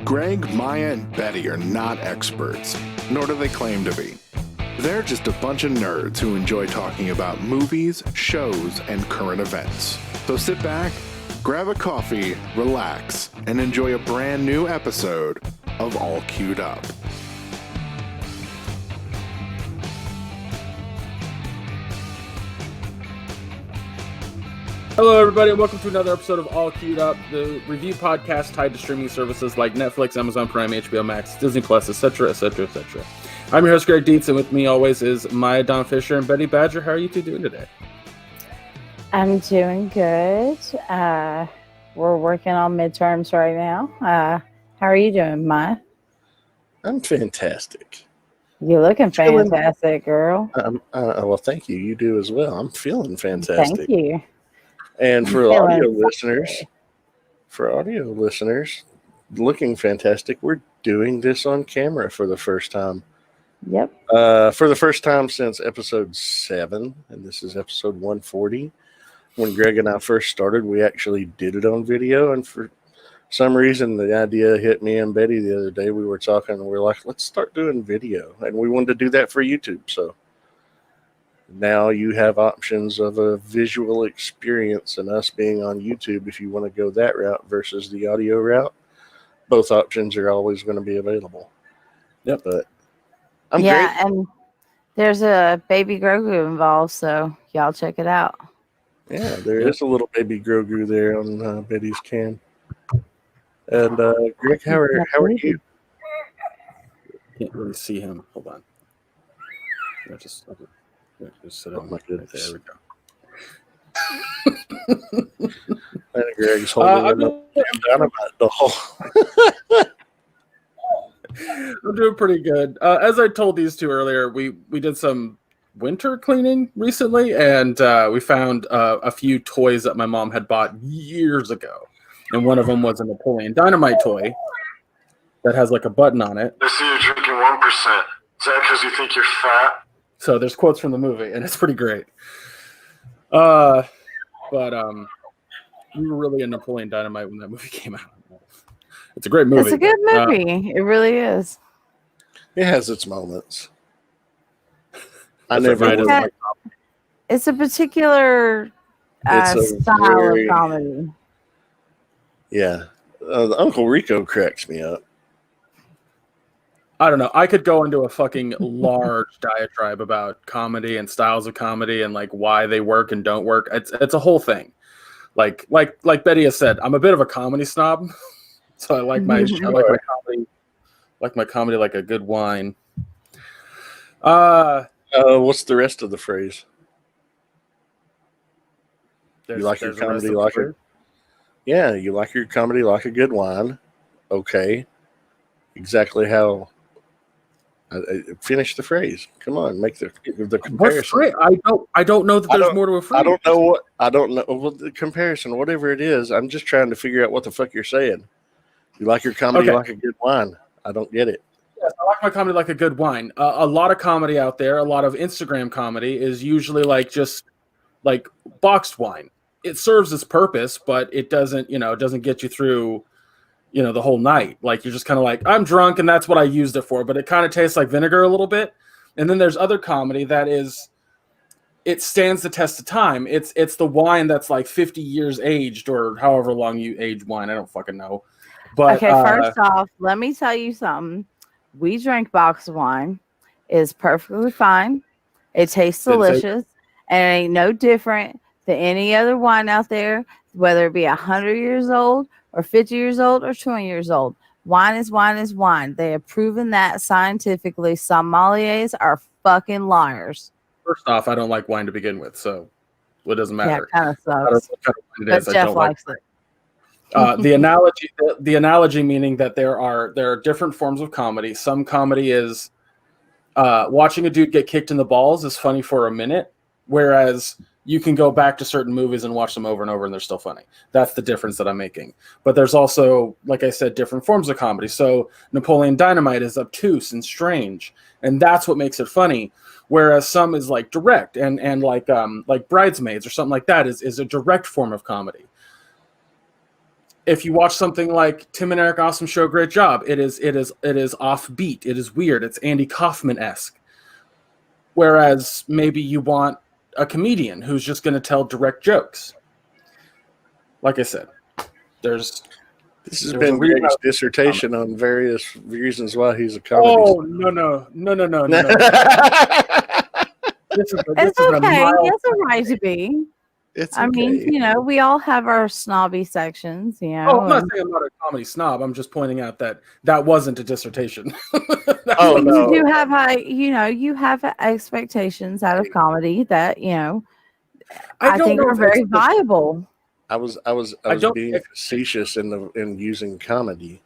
Greg, Maya, and Betty are not experts, nor do they claim to be. They're just a bunch of nerds who enjoy talking about movies, shows, and current events. So sit back, grab a coffee, relax, and enjoy a brand new episode of All Queued Up. Hello, everybody, and welcome to another episode of All Queued Up, the review podcast tied to streaming services like Netflix, Amazon Prime, HBO Max, Disney Plus, etc., etc., etc. I'm your host, Greg Dietz, and with me always is Maya Don Fisher and Betty Badger. How are you two doing today? I'm doing good. We're working on midterms right now. How are you doing, Maya? I'm fantastic. You're looking fantastic, girl. Well, thank you. You do as well. I'm feeling fantastic. Thank you. And for audio listeners, looking fantastic, we're doing this on camera for the first time. Yep. For the first time since episode 7, and this is episode 140. When Greg and I first started, we actually did it on video, and for some reason, the idea hit me and Betty the other day. We were talking, and we were like, let's start doing video. And we wanted to do that for YouTube, so now you have options of a visual experience and us being on YouTube if you want to go that route versus the audio route. Both options are always going to be available. Yep. But I'm great. And there's a baby Grogu involved, so y'all check it out. Yeah, there is a little baby Grogu there on Betty's cam. And Greg, how are you? Can't really see him. Hold on. Just sit Oh my goodness. Right there we go. And Greg's holding a dynamite doll. I'm doing pretty good. As I told these two earlier, we did some winter cleaning recently, and we found a few toys that my mom had bought years ago. And one of them was a Napoleon Dynamite toy that has like a button on it. I see you're drinking 1%. Is that because you think you're fat? So there's quotes from the movie, and it's pretty great. But we were really in Napoleon Dynamite when that movie came out. It's a great movie. It's a good movie. It really is. It has its moments. It's a particular style of comedy. Yeah. Uncle Rico cracks me up. I don't know. I could go into a fucking large diatribe about comedy and styles of comedy and like why they work and don't work. It's a whole thing. Like Betty has said, I'm a bit of a comedy snob, so I like my comedy like a good wine. What's the rest of the phrase? You like your comedy like a you like your comedy like a good wine. Okay, exactly how. Finish the phrase. Come on, make the comparison. I don't know that there's more to a phrase. I don't know. Well, the comparison, whatever it is, I'm just trying to figure out what the fuck you're saying. You like your comedy like a good wine. I don't get it. Yes, I like my comedy like a good wine. A lot of comedy out there, a lot of Instagram comedy is usually like just like boxed wine. It serves its purpose, but it doesn't get you through the whole night. Like you're just kind of like, I'm drunk and that's what I used it for, but it kind of tastes like vinegar a little bit. And then there's other comedy that it stands the test of time. It's the wine that's like 50 years aged or however long you age wine. I don't fucking know. But okay, first off, let me tell you something. We drank box wine. It's perfectly fine. It tastes delicious and it ain't no different than any other wine out there, whether it be 100 years old or 50 years old or 20 years old. Wine is wine is wine. They have proven that scientifically. Sommeliers are fucking liars. First off, I don't like wine to begin with, so it doesn't matter. Yeah, kind of sucks. But Jeff likes it. The analogy meaning that there are different forms of comedy. Some comedy is watching a dude get kicked in the balls is funny for a minute, whereas you can go back to certain movies and watch them over and over and they're still funny. That's the difference that I'm making. But there's also, like I said, different forms of comedy. So Napoleon Dynamite is obtuse and strange, and that's what makes it funny. Whereas some is like direct and like Bridesmaids or something like that is a direct form of comedy. If you watch something like Tim and Eric Awesome Show, great job. It is offbeat. It is weird. It's Andy Kaufman-esque. Whereas maybe you want a comedian who's just going to tell direct jokes. Like I said, this has been Greg's dissertation on various reasons why he's a comedy. Oh no. This is It's okay. It's a right to be. It's I mean, okay. you know, we all have our snobby sections, you know. Oh, I'm not saying I'm not a comedy snob. I'm just pointing out that wasn't a dissertation. Oh no. You do have high, you know, you have expectations out of comedy that, you know, I think are very viable. I was being facetious in using comedy,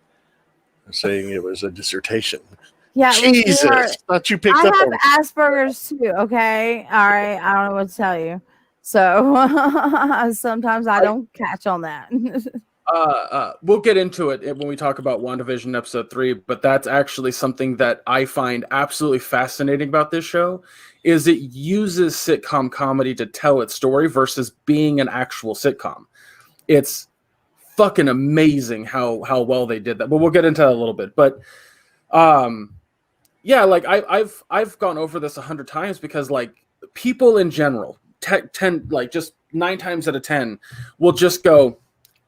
saying it was a dissertation. Yeah, Jesus, thought you picked I up on have Asperger's too. Okay, all right. I don't know what to tell you. So sometimes I don't catch on that. We'll get into it when we talk about WandaVision episode 3, but that's actually something that I find absolutely fascinating about this show is it uses sitcom comedy to tell its story versus being an actual sitcom. It's fucking amazing how well they did that. But we'll get into that a little bit. But yeah, like I've gone over this 100 times because like people in general 10 like just 9 times out of 10 will just go,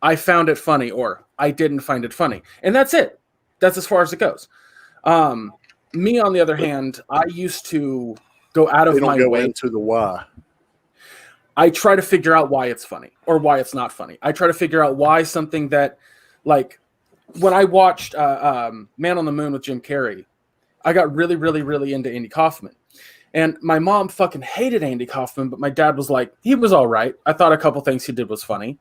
I found it funny or I didn't find it funny. And that's it. That's as far as it goes. Me, on the other hand, I used to go out of my way into the why. I try to figure out why it's funny or why it's not funny. I try to figure out why something that, like, when I watched Man on the Moon with Jim Carrey, I got really, really, really into Andy Kaufman. And my mom fucking hated Andy Kaufman, but my dad was like, he was all right. I thought a couple things he did was funny.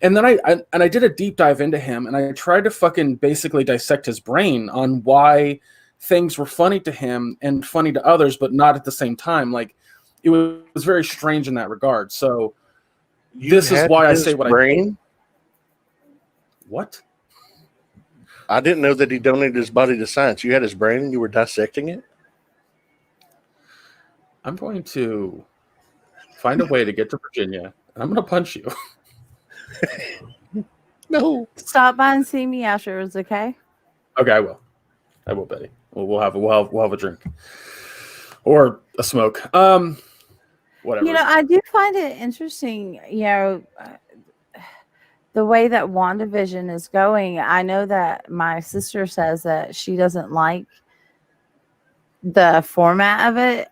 And then I did a deep dive into him, and I tried to fucking basically dissect his brain on why things were funny to him and funny to others, but not at the same time. Like, it was very strange in that regard. So this is why I say what I think. What? I didn't know that he donated his body to science. You had his brain and you were dissecting it? I'm going to find a way to get to Virginia, and I'm going to punch you. No. Stop by and see me afterwards, okay? Okay, I will. I will, Betty. We'll have a drink or a smoke. Whatever. You know, I do find it interesting, you know, the way that WandaVision is going. I know that my sister says that she doesn't like the format of it.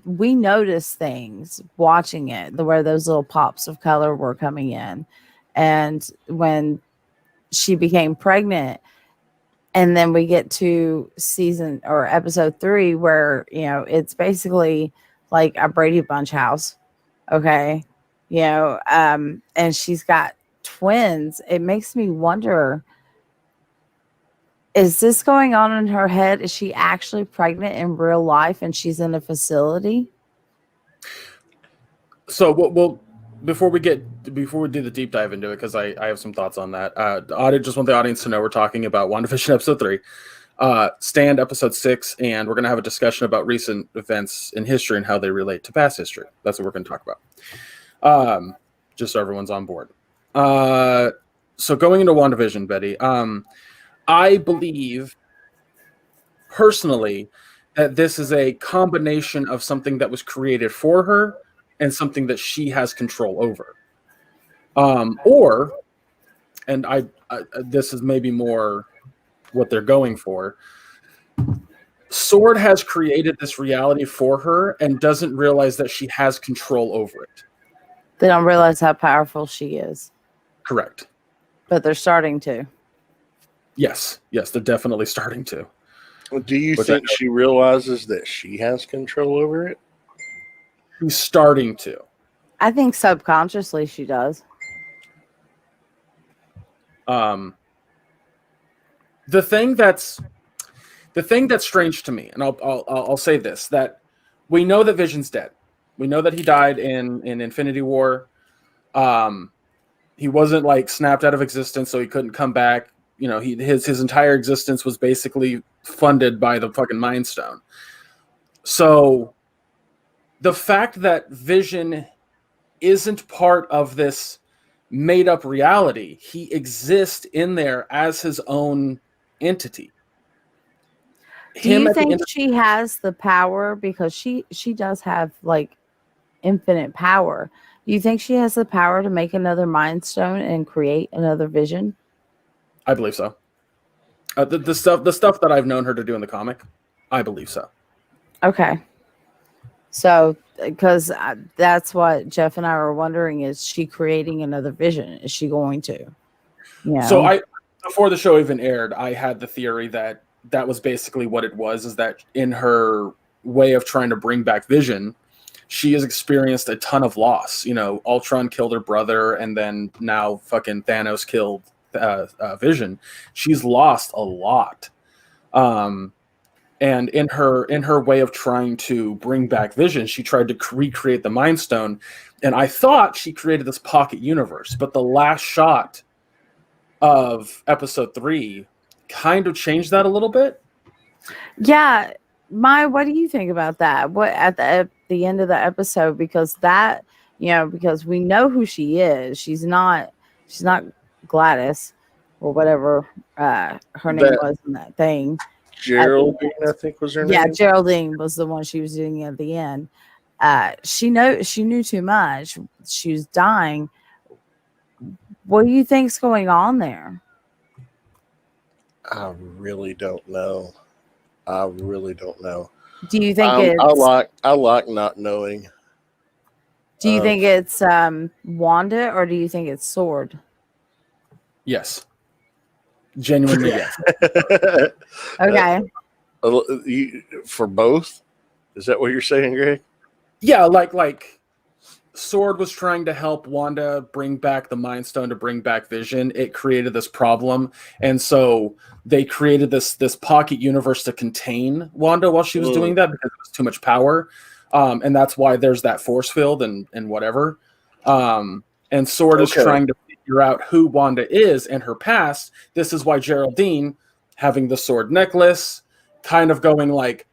We noticed things watching it, where those little pops of color were coming in. And when she became pregnant, and then we get to season or episode 3, where, you know, it's basically like a Brady Bunch house. Okay. You know, and she's got twins. It makes me wonder, is this going on in her head? Is she actually pregnant in real life and she's in a facility? So we'll before we do the deep dive into it, because I have some thoughts on that. I just want the audience to know we're talking about WandaVision episode 3, Stand episode 6, and we're going to have a discussion about recent events in history and how they relate to past history. That's what we're going to talk about. Just so everyone's on board. So going into WandaVision, Betty, I believe personally that this is a combination of something that was created for her and something that she has control over. This is maybe more what they're going for. Sword has created this reality for her and doesn't realize that she has control over it. They don't realize how powerful she is. Correct. But they're starting to. Yes, they're definitely starting to. Do you think she realizes that she has control over it? She's starting to. I think subconsciously she does. The thing that's strange to me, and I'll say this, that we know that Vision's dead. We know that he died in Infinity War. He wasn't like snapped out of existence, so he couldn't come back. You know, his entire existence was basically funded by the fucking Mind Stone. So the fact that Vision isn't part of this made up reality. He exists in there as his own entity. Do you at the think end of- she has the power, because she does have like infinite power? Do you think she has the power to make another Mind Stone and create another Vision? I believe so. The stuff that I've known her to do in the comic, I believe so. Okay. So, because that's what Jeff and I were wondering: is she creating another Vision? Is she going to? So before the show even aired, I had the theory that was basically what it was, is that in her way of trying to bring back Vision, she has experienced a ton of loss. You know, Ultron killed her brother, and then now fucking Thanos killed Vision. She's lost a lot. And in her way of trying to bring back Vision, she tried to recreate the Mind Stone, and I thought she created this pocket universe. But the last shot of episode 3 kind of changed that a little bit. Yeah, what do you think about that? What at the end of the episode? Because that, because we know who she is. She's not Gladys or whatever her name was in that thing. Geraldine, I think was her name. Yeah, Geraldine was the one she was doing at the end. She knew too much. She was dying. What do you think's going on there? I really don't know. Do you think I like not knowing. Do you think it's Wanda, or do you think it's Sword? Yes. Genuinely, yes. Okay. For both? Is that what you're saying, Greg? Yeah, like Sword was trying to help Wanda bring back the Mind Stone to bring back Vision. It created this problem, and so they created this pocket universe to contain Wanda while she was doing that, because it was too much power, and that's why there's that force field and whatever. And Sword is trying to figure out who Wanda is and her past. This is why Geraldine, having the sword necklace, kind of going like,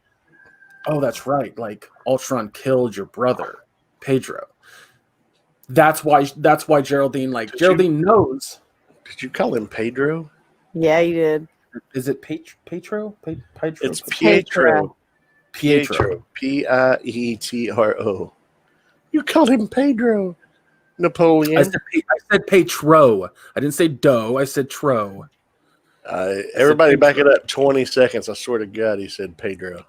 "Oh, that's right. Like Ultron killed your brother, Pedro." That's why Geraldine knows. Did you call him Pedro? Yeah, you did. Is it Petro? It's Pietro. Pietro. Pietro. You called him Pedro. Napoleon. I said Petro. I didn't say dough. I said tro. Everybody back it up 20 seconds. I swear to God, he said Pedro.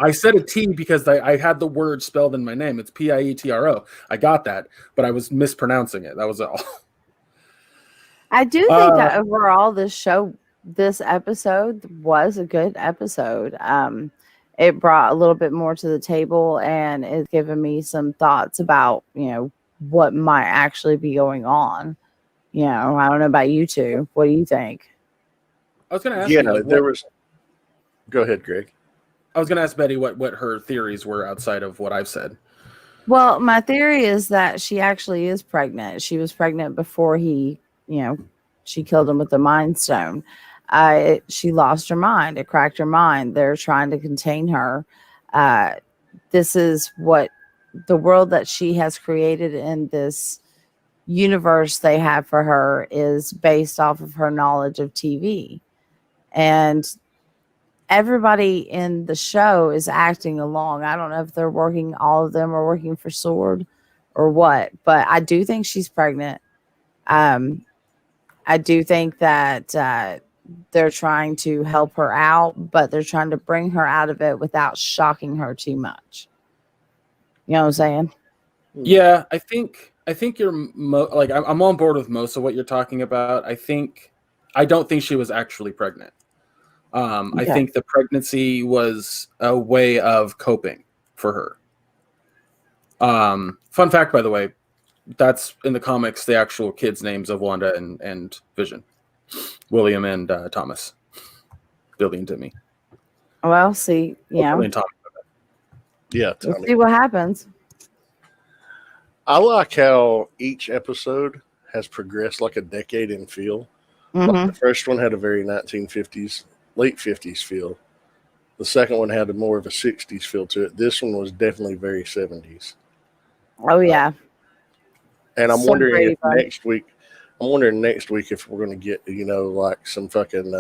I said a T because I had the word spelled in my name. It's Pietro. I got that, but I was mispronouncing it. That was all. I do think that overall this episode was a good episode. It brought a little bit more to the table, and it's given me some thoughts about, what might actually be going on. I don't know about you two. What do you think? I was going to ask you. Go ahead, Greg. I was going to ask Betty what her theories were outside of what I've said. Well, my theory is that she actually is pregnant. She was pregnant before she killed him with the Mind Stone. She lost her mind. It cracked her mind. They're trying to contain her. This is what the world that she has created in this universe they have for her is based off of her knowledge of TV. And everybody in the show is acting along. I don't know if all of them are working for Sword or what, but I do think she's pregnant. I do think that they're trying to help her out, but they're trying to bring her out of it without shocking her too much. You know what I'm saying? Yeah, I think you're I'm on board with most of what you're talking about. I don't think she was actually pregnant. I think the pregnancy was a way of coping for her. Fun fact, by the way, that's in the comics, the actual kids' names of Wanda and Vision. William and Thomas. Billy and Timmy. Well, see, Billy and Tommy. Yeah, Tommy. We'll see what happens. I like how each episode has progressed like a decade in feel. Mm-hmm. Like the first one had a very 1950s, late 50s feel. The second one had more of a 60s feel to it. This one was definitely very 70s. Oh, yeah. And I'm So wondering Brady if Bunch. next week, if we're going to get, like some fucking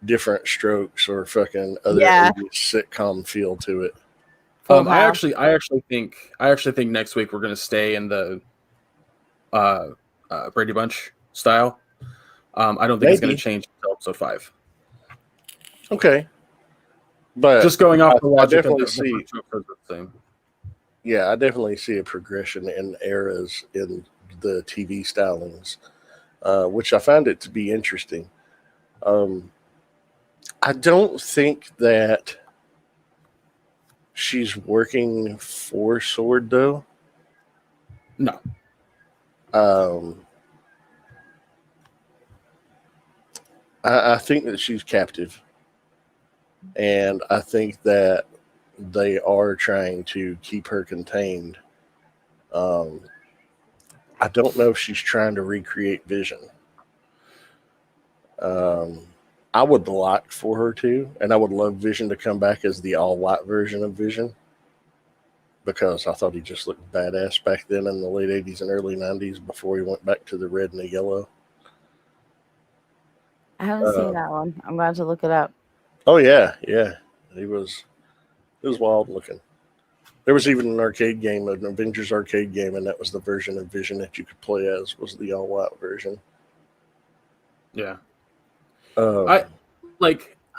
Different Strokes or fucking other Yeah. 80s sitcom feel to it. Full I House. actually think next week we're going to stay in the Brady Bunch style. I don't think it's going Maybe. to change until episode 5. Okay. But Just going off the I logic of definitely the see, first two episodes are the same. yeah, I definitely see a progression in eras in the TV stylings, which I find it to be interesting. I don't think that she's working for Sword, though. No. I think that she's captive. And I think that they are trying to keep her contained. I don't know if she's trying to recreate Vision. I would like for her to, and I would love Vision to come back as the all-white version of Vision, because I thought he just looked badass back then in the late 80s and early 90s before he went back to the red and the yellow. I haven't seen that one. I'm going to look it up. Oh yeah. He was wild looking. There was even an arcade game, an Avengers arcade game, and that was the version of Vision that you could play as, was the all-white version. Yeah. I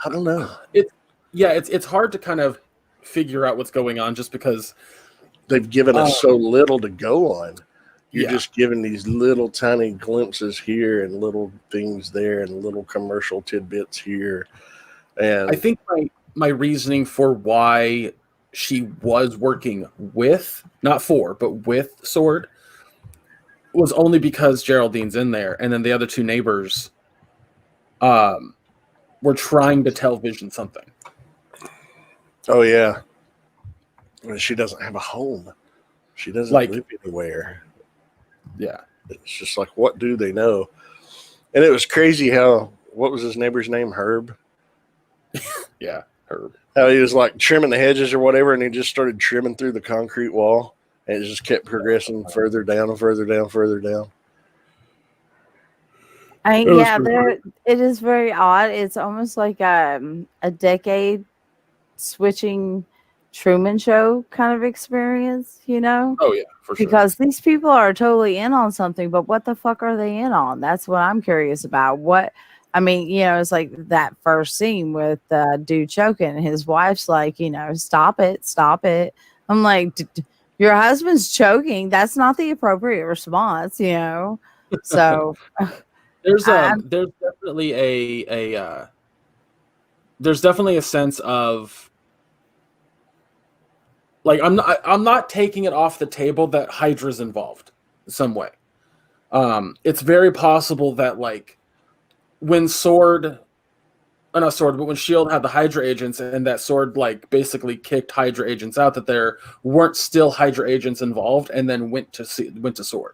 don't know. It's hard to kind of figure out what's going on just because they've given us so little to go on. You're Yeah. just given these little tiny glimpses here and little things there and little commercial tidbits here. And I think my reasoning for why she was working with, not for, but with Sword was only because Geraldine's in there, and then the other two neighbors were trying to tell Vision something. oh yeah, she doesn't have a home. She doesn't live anywhere. Yeah, it's just like, what do they know? And it was crazy how, what was his neighbor's name? Herb. Yeah, Herb. How he was like trimming the hedges or whatever, and he just started trimming through the concrete wall, and it just kept progressing further down and further down, further down. It is very odd. It's almost like a decade switching Truman Show kind of experience, Oh yeah, for sure. because these people are totally in on something, but what the fuck are they in on? That's what I'm curious about. It's like that first scene with the dude choking, and his wife's like, stop it. I'm like, your husband's choking. That's not the appropriate response, So there's definitely a sense of, like, I'm not taking it off the table that Hydra's involved in some way. It's very possible that, like, when Sword, not Sword, but when Shield had the Hydra agents, and that Sword like basically kicked Hydra agents out, that there weren't still Hydra agents involved, and then went to Sword.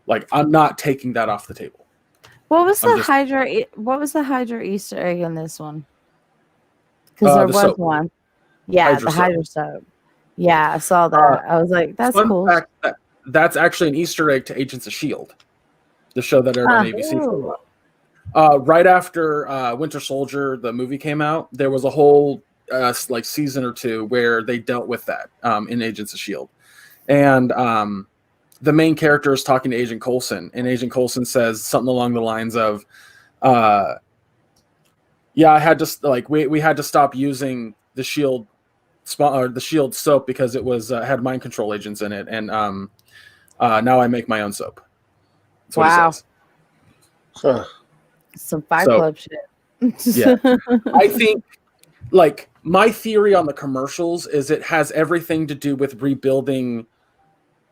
Like, I'm not taking that off the table. what was the Hydra Easter egg in this one? Because there was soap. one. Yeah, Hydra the soap. Hydra soap. Yeah, I saw that. I was like, that's Fun cool. fact, that's actually an Easter egg to Agents of S.H.I.E.L.D., the show that aired on ABC for a while. Right after Winter Soldier, the movie came out, there was a whole like season or two where they dealt with that in Agents of S.H.I.E.L.D. And the main character is talking to Agent Coulson, and Agent Coulson says something along the lines of, yeah, I had to, like, we had to stop using the S.H.I.E.L.D. the S.H.I.E.L.D. soap because it was had mind control agents in it, and now I make my own soap. That's what he says. Huh. Some Fight Club shit. Yeah. I think, like, my theory on the commercials is it has everything to do with rebuilding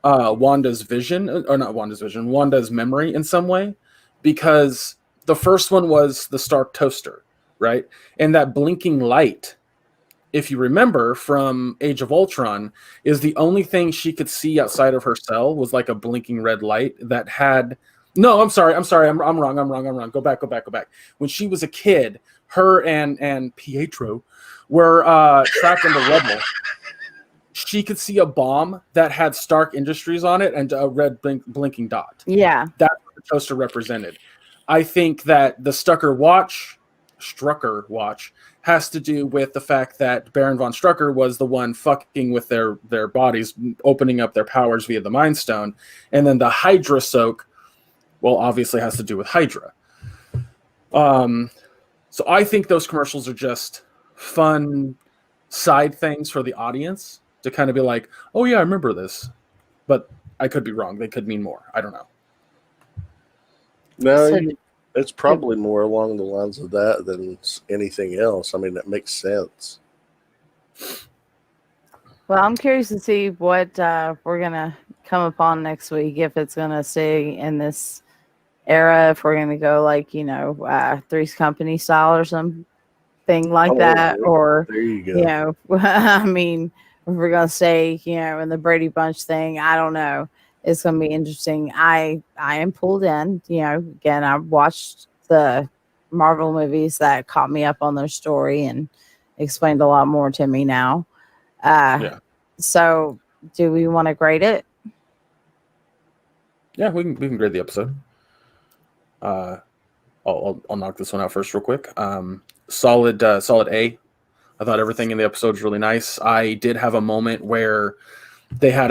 Wanda's vision, or not Wanda's vision, Wanda's memory in some way, because the first one was the Stark toaster, right? And that blinking light, if you remember from Age of Ultron, is the only thing she could see outside of her cell was like a blinking red light that had... No, I'm sorry. I'm wrong. Go back. When she was a kid, her and Pietro were trapped in the rubble. she could see a bomb that had Stark Industries on it and a red blinking dot. Yeah. That's what the toaster represented. I think that the Strucker watch has to do with the fact that Baron von Strucker was the one fucking with their bodies, opening up their powers via the Mind Stone. And then the Hydra soak, well, obviously has to do with Hydra. So I think those commercials are just fun side things for the audience to kind of be like, oh yeah, I remember this. But I could be wrong. They could mean more. I don't know. No, So- it's probably more along the lines of that than anything else. I mean, that makes sense. Well, I'm curious to see what we're gonna come upon next week. If it's gonna stay in this era, if we're gonna go like Three's Company style or something like Oh, that, or There you go. I mean, if we're gonna stay in the Brady Bunch thing, I don't know. It's gonna be interesting. I am pulled in. Again, I watched the Marvel movies that caught me up on their story and explained a lot more to me now. Yeah. So, do we want to grade it? Yeah, we can grade the episode. I'll knock this one out first real quick. Solid A. I thought everything in the episode was really nice. I did have a moment where they had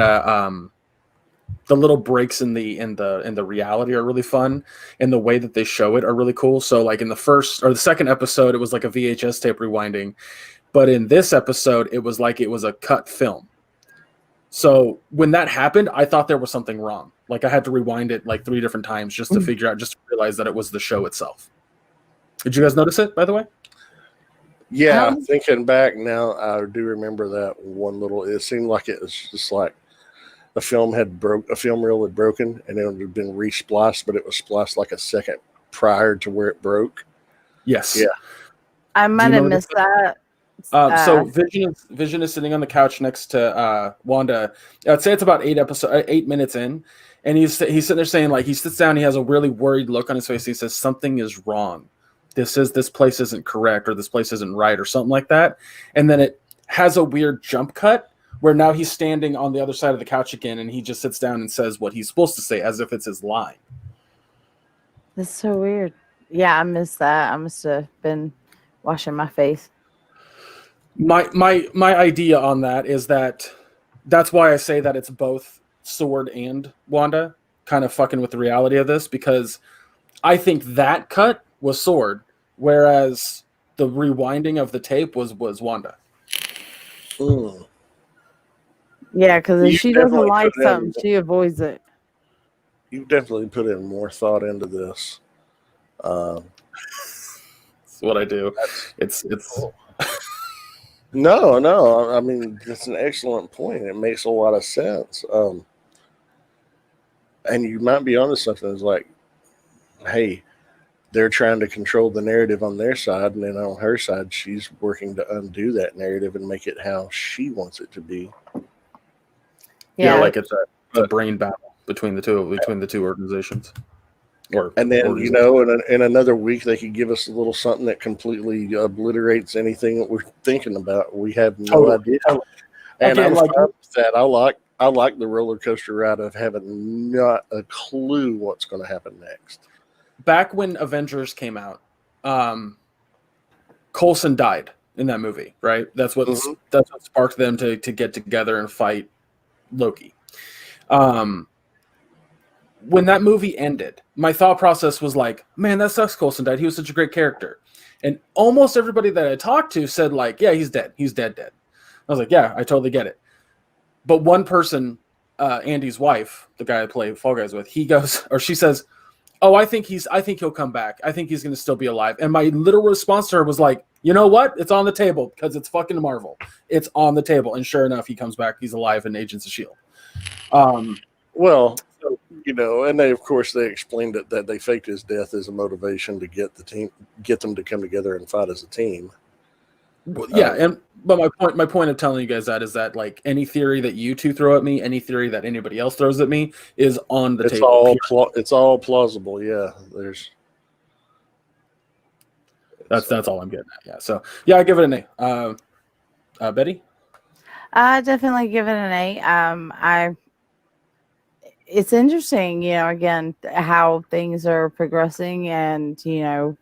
the little breaks in the reality are really fun, and the way that they show it are really cool. So like in the first or the second episode, it was like a VHS tape rewinding, but in this episode, it was like it was a cut film. So when that happened, I thought there was something wrong. Like I had to rewind it like 3 different times just to figure out, just to realize that it was the show itself. Did you guys notice it, by the way? Yeah, thinking back now, I do remember that one little. It seemed like it was just like a film reel had broken, and it had been re-spliced, but it was spliced like a second prior to where it broke. Yes. Yeah. I might have missed that. So Vision is sitting on the couch next to Wanda. I'd say it's about 8 minutes in, and he's sitting there saying, like, he sits down, he has a really worried look on his face. He says something is wrong. This place isn't correct, or this place isn't right, or something like that. And then it has a weird jump cut where now he's standing on the other side of the couch again, and he just sits down and says what he's supposed to say as if it's his line. That's so weird. Yeah, I missed that. I must have been washing my face. My idea on that is that's why I say that it's both Sword and Wanda kind of fucking with the reality of this, because I think that cut was Sword, whereas the rewinding of the tape was Wanda. Mm. Yeah, because if You she doesn't definitely like put in- something, she avoids it. You definitely put in more thought into this. That's what I do. It's No. I mean, that's an excellent point. It makes a lot of sense. And you might be onto something. It's like, hey, they're trying to control the narrative on their side, and then on her side, she's working to undo that narrative and make it how she wants it to be. Yeah, like it's a brain battle between the two organizations. And then, in another week, they could give us a little something that completely obliterates anything that we're thinking about. We have no idea. And Again, I'm like- fine with that. I like the roller coaster ride of having not a clue what's going to happen next. Back when Avengers came out, Coulson died in that movie, right? That's what sparked them to get together and fight Loki. When that movie ended, my thought process was like, man, that sucks Coulson died. He was such a great character. And almost everybody that I talked to said, like, yeah, he's dead. He's dead. I was like, yeah, I totally get it. But one person, Andy's wife, the guy I play Fall Guys with, she says, oh, I think he'll come back. I think he's going to still be alive. And my literal response to her was like, you know what? It's on the table, because it's fucking Marvel. It's on the table. And sure enough, he comes back. He's alive in Agents of S.H.I.E.L.D. Well, and they explained it that they faked his death as a motivation to get them to come together and fight as a team. Yeah, but my point of telling you guys that is that, like, any theory that you two throw at me, any theory that anybody else throws at me is on the table. It's all plausible. Yeah, that's all I'm getting at. Yeah, so yeah, I give it an A. Betty. I definitely give it an 8. It's interesting, again, how things are progressing and, the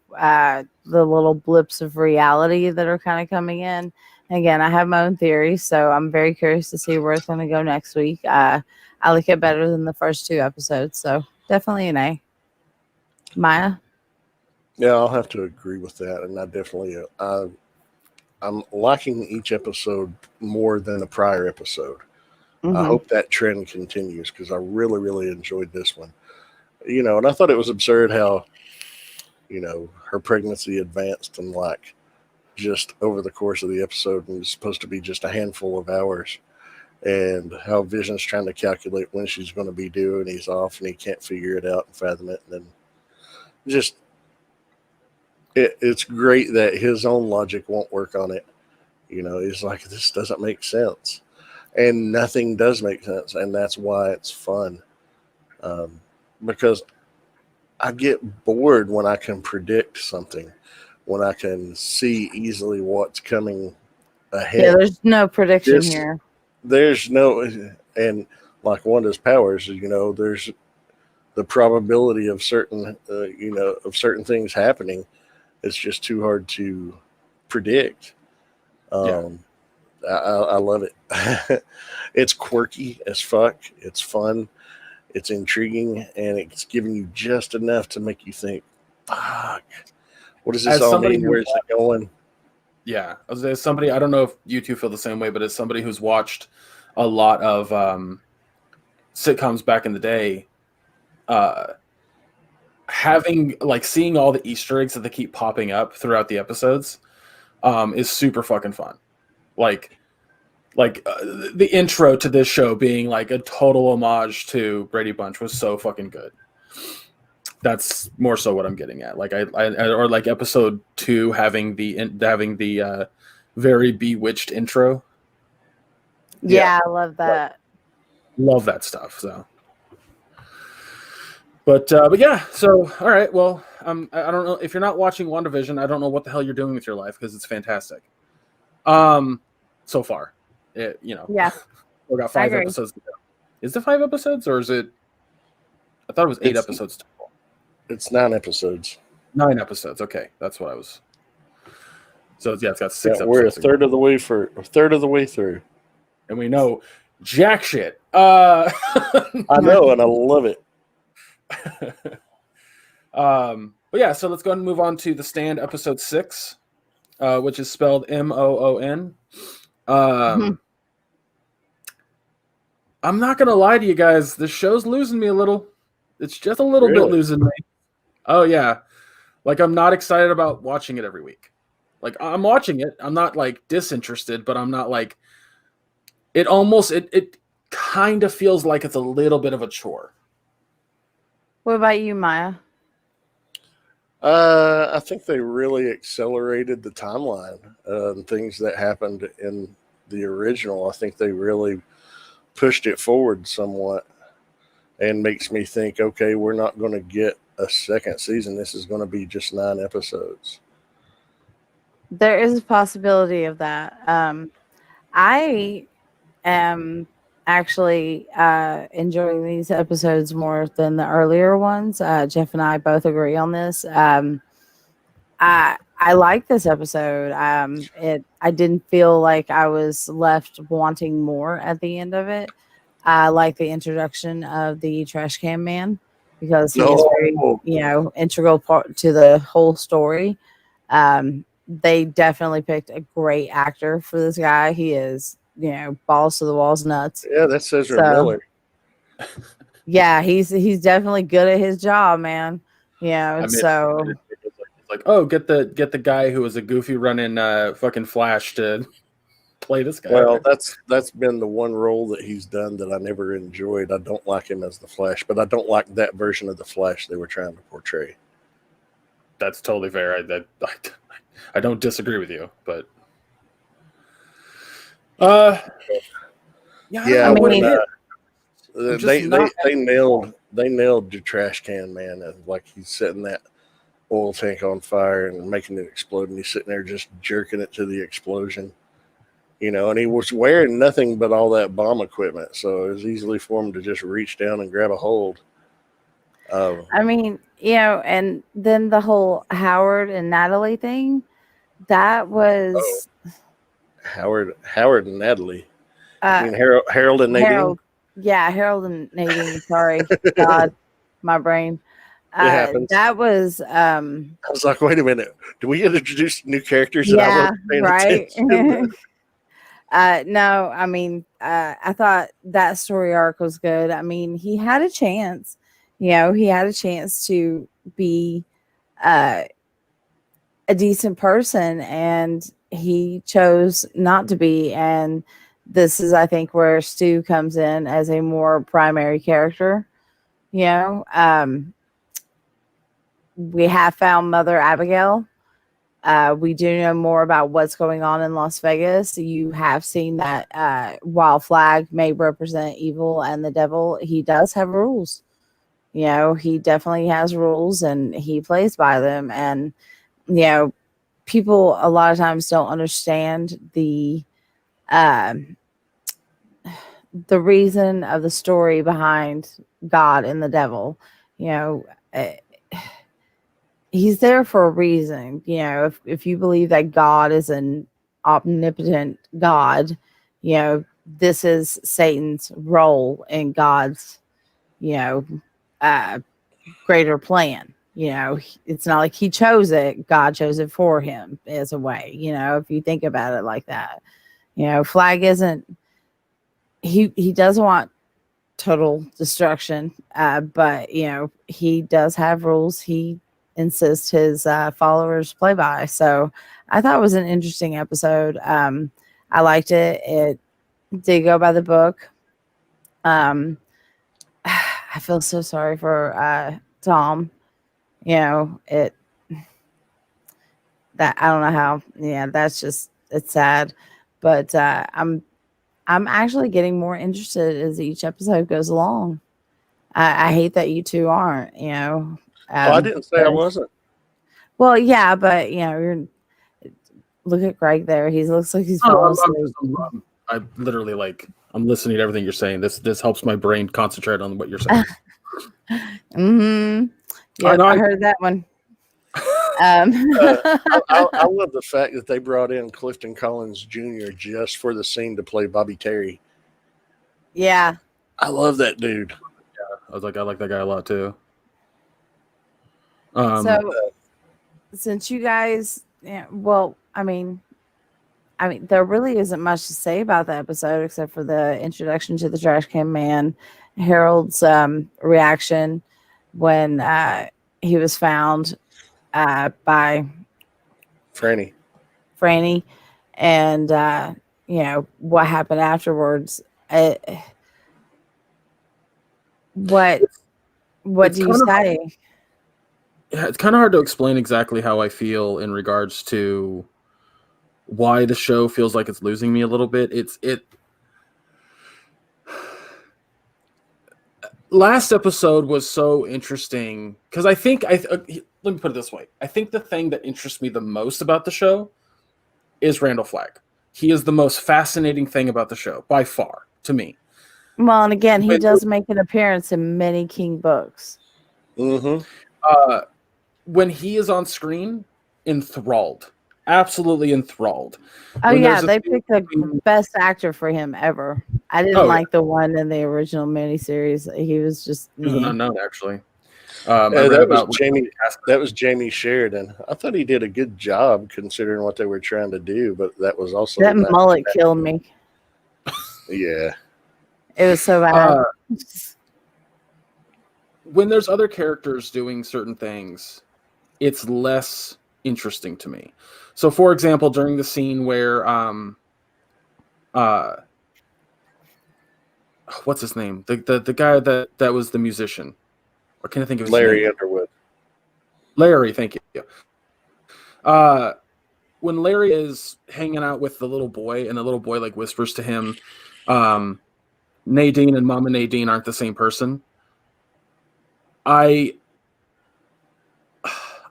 little blips of reality that are kind of coming in. Again, I have my own theories, so I'm very curious to see where it's going to go next week. I like it better than the first 2 episodes, so definitely an A. Maya? Yeah, I'll have to agree with that, and I definitely I'm liking each episode more than the prior episode. I Hmm. hope that trend continues because I really, really enjoyed this one. And I thought it was absurd how, her pregnancy advanced and like just over the course of the episode and it's supposed to be just a handful of hours. And how Vision's trying to calculate when she's going to be due and he's off and he can't figure it out and fathom it. And then just, it's great that his own logic won't work on it. He's like, this doesn't make sense. And nothing does make sense. And that's why it's fun. Because I get bored when I can predict something, when I can see easily what's coming Yeah, ahead. there's no prediction This, here. there's no, and like Wanda's powers, there's the probability of certain things happening. It's just too hard to predict. Yeah. I love it. It's quirky as fuck. It's fun. It's intriguing, and it's giving you just enough to make you think, "Fuck, what does this As all somebody mean? who, Where's it going?" yeah, as somebody, I don't know if you two feel the same way, but as somebody who's watched a lot of sitcoms back in the day, uh, having like seeing all the Easter eggs that they keep popping up throughout the episodes is super fucking fun. Like the intro to this show being like a total homage to Brady Bunch was so fucking good. That's more so what I'm getting at. Like I or like episode 2 having the very bewitched intro. Yeah, I love that. Love that stuff. So, but yeah. So all right. Well, I don't know if you're not watching WandaVision. I don't know what the hell you're doing with your life because it's fantastic. So far, Yeah, we got I 5 agree. episodes to go. Is it 5 episodes or is it? I thought it was 8 It's episodes total. it's 9 episodes. 9 episodes. Okay, that's what I was. So yeah, it's got 6 Yeah, we're a episodes. to go. third of the way through. And we know jack shit. I know, and I love it. But yeah, so let's go ahead and move on to The Stand, episode 6, which is spelled Moon. I'm not gonna lie to you guys, this show's losing me a little. It's just a little bit Really? losing me. Oh yeah, like I'm not excited about watching it every week. Like I'm watching it, I'm not like disinterested, but I'm not like it. It kind of feels like it's a little bit of a chore. What about you, Maya? I think they really accelerated the timeline and things that happened in the original. I think they really pushed it forward somewhat and makes me think, okay, we're not going to get a second season. This is going to be just 9 episodes. There is a possibility of that. I am actually enjoying these episodes more than the earlier ones. Jeff and I both agree on this. I like this episode. I didn't feel like I was left wanting more at the end of it. I like the introduction of the trash can man because he is very, integral part to the whole story. They definitely picked a great actor for this guy. He is, balls to the walls, nuts. Yeah, that's Ezra So, Miller. yeah, he's definitely good at his job, man. So It's like, oh, get the guy who was a goofy running fucking Flash to play this guy. Well, that's been the one role that he's done that I never enjoyed. I don't like him as the Flash, but I don't like that version of the Flash they were trying to portray. That's totally fair. I don't disagree with you, but yeah, I mean, they nailed the trash can man, and like he's setting that oil tank on fire and making it explode, and he's sitting there just jerking it to the explosion. And he was wearing nothing but all that bomb equipment, so it was easily for him to just reach down and grab a hold. I mean, and then the whole Howard and Natalie thing, that was Howard and Natalie. uh Harold and Nadine? Harold. Yeah, Harold and Nadine. Sorry. God, my brain. It happens. That was I was like, wait a minute. Do we introduce new characters that I yeah, wasn't paying right. attention? No, I mean, I thought that story arc was good. I mean, he had a chance. He had a chance to be a decent person, and he chose not to be. And this is, I think, where Stu comes in as a more primary character. We have found Mother Abigail. We do know more about what's going on in Las Vegas. You have seen that while Flag may represent evil and the devil, he does have rules. He definitely has rules and he plays by them. And, people a lot of times don't understand the reason of the story behind God and the devil. He's there for a reason. If you believe that God is an omnipotent God, this is Satan's role in God's, greater plan. It's not like he chose it. God chose it for him as a way, if you think about it like that. Flag isn't, he doesn't want total destruction, but, he does have rules. He insists his followers play by. So I thought it was an interesting episode. I liked it. It did go by the book. I feel so sorry for Tom. That I don't know how. Yeah, that's just, it's sad. But I'm actually getting more interested as each episode goes along. I hate that you two aren't. I didn't say I wasn't. Well, yeah, but look at Greg there. He looks like he's falling asleep. I literally I'm listening to everything you're saying. This helps my brain concentrate on what you're saying. Mm-hmm. Yeah, I heard that one. I love the fact that they brought in Clifton Collins Jr. just for the scene to play Bobby Terry. Yeah, I love that dude. Yeah, I like that guy a lot too. So, since you guys, I mean, there really isn't much to say about the episode except for the introduction to the Trash Can Man, Harold's reaction when he was found by Franny, and what happened afterwards. What do you say? Yeah, it's kind of hard to explain exactly how I feel in regards to why the show feels like it's losing me a little bit. Last episode was so interesting because I think let me put it this way. I think the thing that interests me the most about the show is Randall Flagg. He is the most fascinating thing about the show by far to me. Well, and again, he does make an appearance in many King books. Mm-hmm. When he is on screen, enthralled. Absolutely enthralled. Oh, yeah, they picked the best actor for him ever. I didn't like the one in the original miniseries. He was just... He was an unknown, actually. That was Jamie Sheridan. I thought he did a good job considering what they were trying to do, but that was also... That mullet killed me. Yeah. It was so bad. When there's other characters doing certain things, it's less interesting to me. So, for example, during the scene where what's his name? The guy that was the musician. Or can I think of his Larry name? Underwood. Larry, thank you. When Larry is hanging out with the little boy, and the little boy whispers to him, Nadine and Mama Nadine aren't the same person. I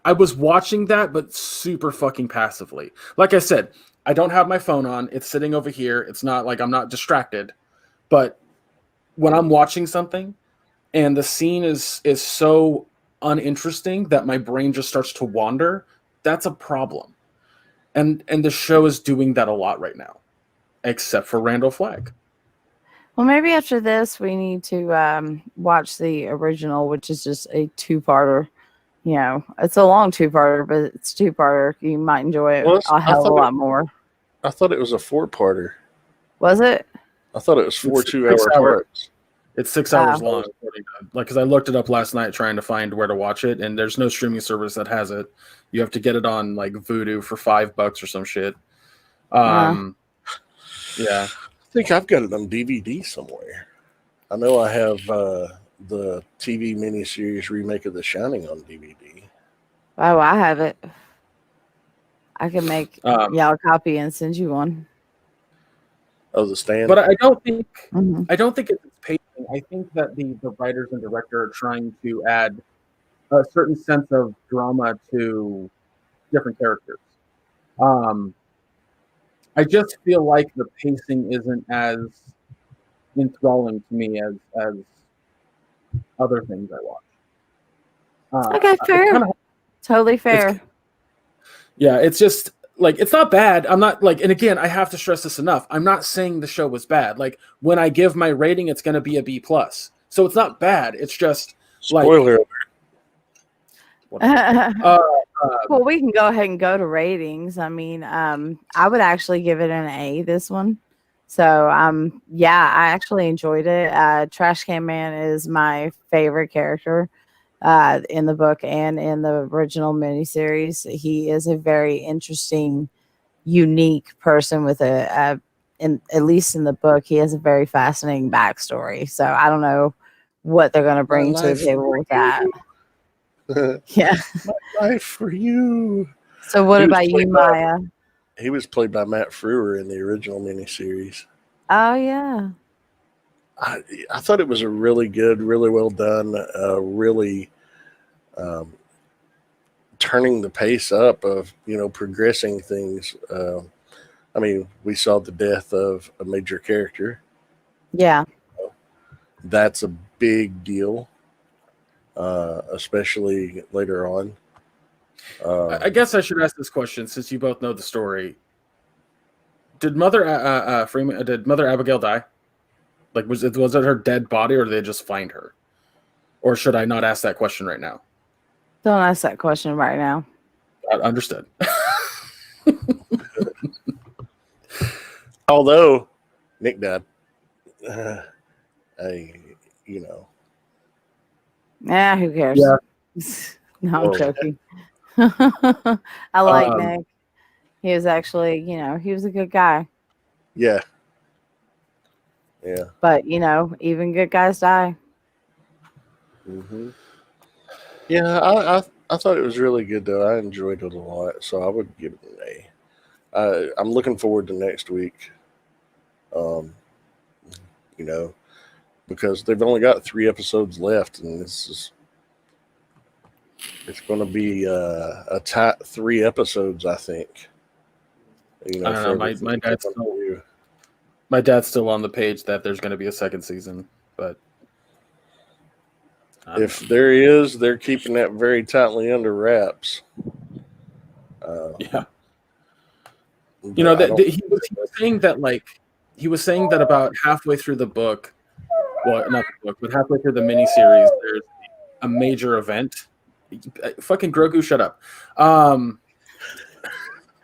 I was watching that, but super fucking passively. Like I said, I don't have my phone on. It's sitting over here. It's not like I'm not distracted. But when I'm watching something and the scene is so uninteresting that my brain just starts to wander, that's a problem. And the show is doing that a lot right now, except for Randall Flagg. Well, maybe after this, we need to watch the original, which is just a two-parter. You know, it's a long two-parter, but it's two-parter. You might enjoy it a hell of a lot more. I thought it was a 4-parter. Was it? I thought it was 4 It's 2-hour 6 hours. parts. It's 6 hours long. Like, because I looked it up last night trying to find where to watch it, and there's no streaming service that has it. You have to get it on like Vudu for $5 or some shit. Yeah. I think I've got it on DVD somewhere. I know I have the TV miniseries remake of The Shining on DVD. Oh, I have it. I can make y'all a copy and send you one. Oh, The Stand. But I don't think Mm-hmm. I don't think it's pacing. I think that the writers and director are trying to add a certain sense of drama to different characters. I just feel like the pacing isn't as enthralling to me as other things I watch. Okay, fair. Totally fair. Yeah, it's just like it's not bad. I'm not like, and again, I have to stress this enough. I'm not saying the show was bad. Like when I give my rating, it's going to be a B+. So it's not bad. It's just Spoiler alert. Well, we can go ahead and go to ratings. I mean, I would actually give it an A, this one. So, yeah, I actually enjoyed it. Trash Can Man is my favorite character in the book and in the original miniseries. He is a very interesting, unique person with at least in the book, he has a very fascinating backstory. So I don't know what they're going to bring to the table with that. Yeah. My life for you. So what about you, Maya? He was played by Matt Frewer in the original miniseries. Oh, yeah. I thought it was a really good, really well done, really turning the pace up of, progressing things. I mean, we saw the death of a major character. Yeah. That's a big deal, especially later on. I guess I should ask this question since you both know the story. Did Mother Abigail die? Like, was it her dead body, or did they just find her? Or should I not ask that question right now? Don't ask that question right now. Understood. Although Nick died, Yeah, who cares? Yeah. No, I'm joking. I like Nick. He was actually, he was a good guy. Yeah. Yeah. But, even good guys die. Mm-hmm. Yeah, I thought it was really good, though. I enjoyed it a lot, so I would give it an A. I'm looking forward to next week, because they've only got 3 episodes left, and it's going to be a tight 3 episodes, I think. I don't know. My dad's still on the page that there's going to be a second season, but if there is, they're keeping that very tightly under wraps. Yeah. He was saying that, he was saying that about halfway through the book, well, not the book, but halfway through the miniseries, there's a major event. Fucking Grogu, shut up. Don't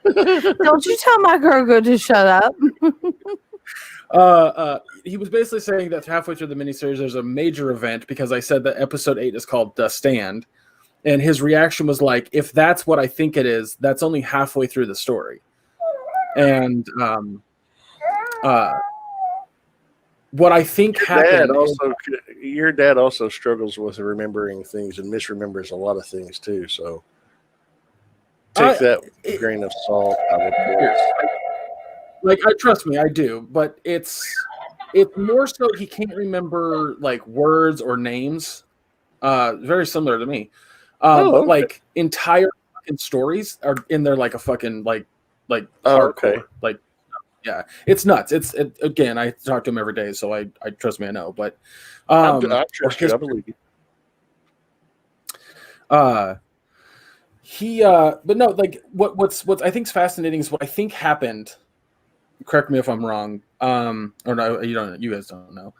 you tell my Grogu to shut up. He was basically saying that halfway through the miniseries, there's a major event because I said that episode 8 is called The Stand. And his reaction was like, if that's what I think it is, that's only halfway through the story. And what I think happened. Your dad also struggles with remembering things and misremembers a lot of things too. So take that with a grain of salt. Trust me, I do, but it's more so he can't remember words or names. Very similar to me. But okay. like entire fucking stories are in there like a fucking like Oh, hardcore. okay. Like, yeah, it's nuts. Again, I talk to him every day, so I trust me, I know. But I or trust you. I believe you. but no, like what's I think is fascinating is what I think happened. Correct me if I'm wrong. Or no, you guys don't know.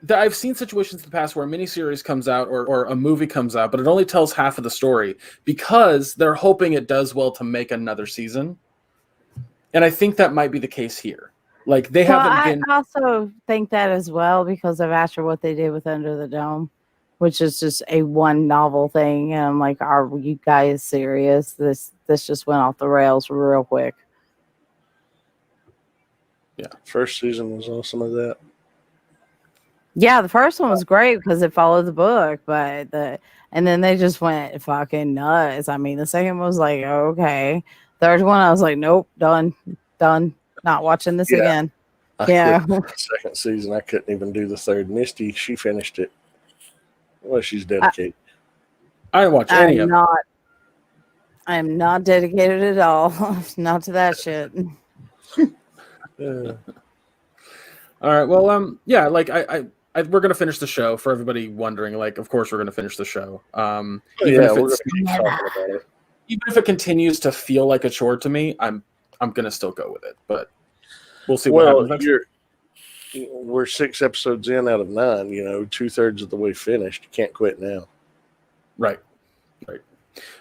I've seen situations in the past where a miniseries comes out or a movie comes out, but it only tells half of the story because they're hoping it does well to make another season. And I think that might be the case here. Like they Well, haven't I been. also think that as well because of after what they did with Under the Dome, which is just a one novel thing. And I'm like, are you guys serious? This just went off the rails real quick. Yeah. First season was awesome of that. Yeah, the first one was great because it followed the book, and then they just went fucking nuts. I mean, the second one was like, okay. Third one, I was like, nope, done, not watching this Yeah. again. I Yeah. quit the second season. I couldn't even do the third. Misty, she finished it. Well, she's dedicated. I didn't watch any of it. I am not dedicated at all. Not to that shit. Yeah. All right. Well, yeah, like we're gonna finish the show for everybody wondering. Like, of course, we're gonna finish the show. Even Yeah, if we're it's gonna keep talking about it. even if it continues to feel like a chore to me, I'm gonna still go with it. But we'll see what Well, happens. we're 6 episodes in out of 9. 2/3 of the way finished. You can't quit now. Right. I'm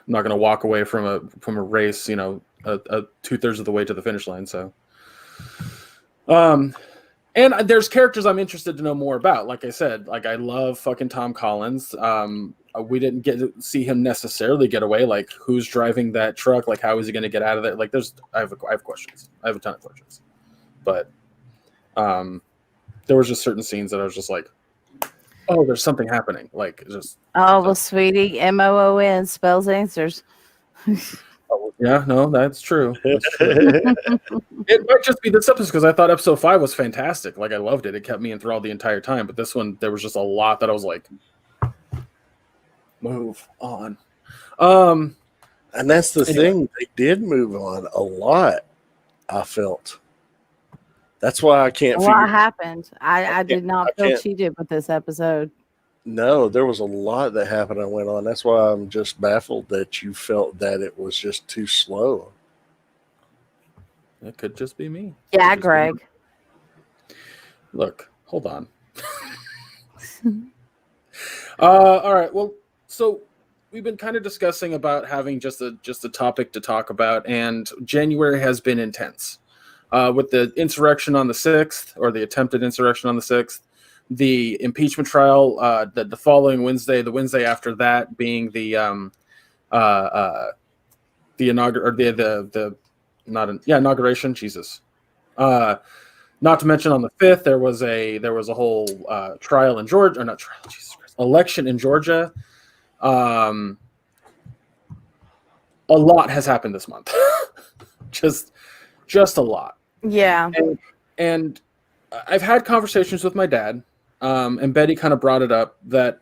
not gonna walk away from a race. A 2/3 of the way to the finish line. So, and there's characters I'm interested to know more about. Like I said, like I love fucking Tom Collins. We didn't get to see him necessarily get away. Like, who's driving that truck? Like, how is he going to get out of there? Like, I have questions. I have a ton of questions. But there was just certain scenes that I was just like, oh, there's something happening. Like, just Oh, well, sweetie, MOON spells answers. yeah, no, that's true. That's true. It might just be this episode because I thought episode 5 was fantastic. Like, I loved it. It kept me enthralled the entire time. But this one, there was just a lot that I was like, move on. And that's the thing. They did move on a lot, I felt. That's why I can't figure What happened? I did not feel can't- cheated with this episode. No, there was a lot that happened and went on. That's why I'm just baffled that you felt that it was just too slow. It could just be me. Yeah, Just Greg. be me. Look, hold on. All right. Well, so we've been kind of discussing about having just a topic to talk about, and January has been intense. With the insurrection on the 6th, or the attempted insurrection on the 6th, the impeachment trial the following Wednesday, the Wednesday after that being the inauguration. Jesus. Not to mention on the 5th there was a whole trial in Georgia, or not trial, Jesus Christ, election in Georgia. A lot has happened this month. just a lot. Yeah. And I've had conversations with my dad, and Betty kind of brought it up that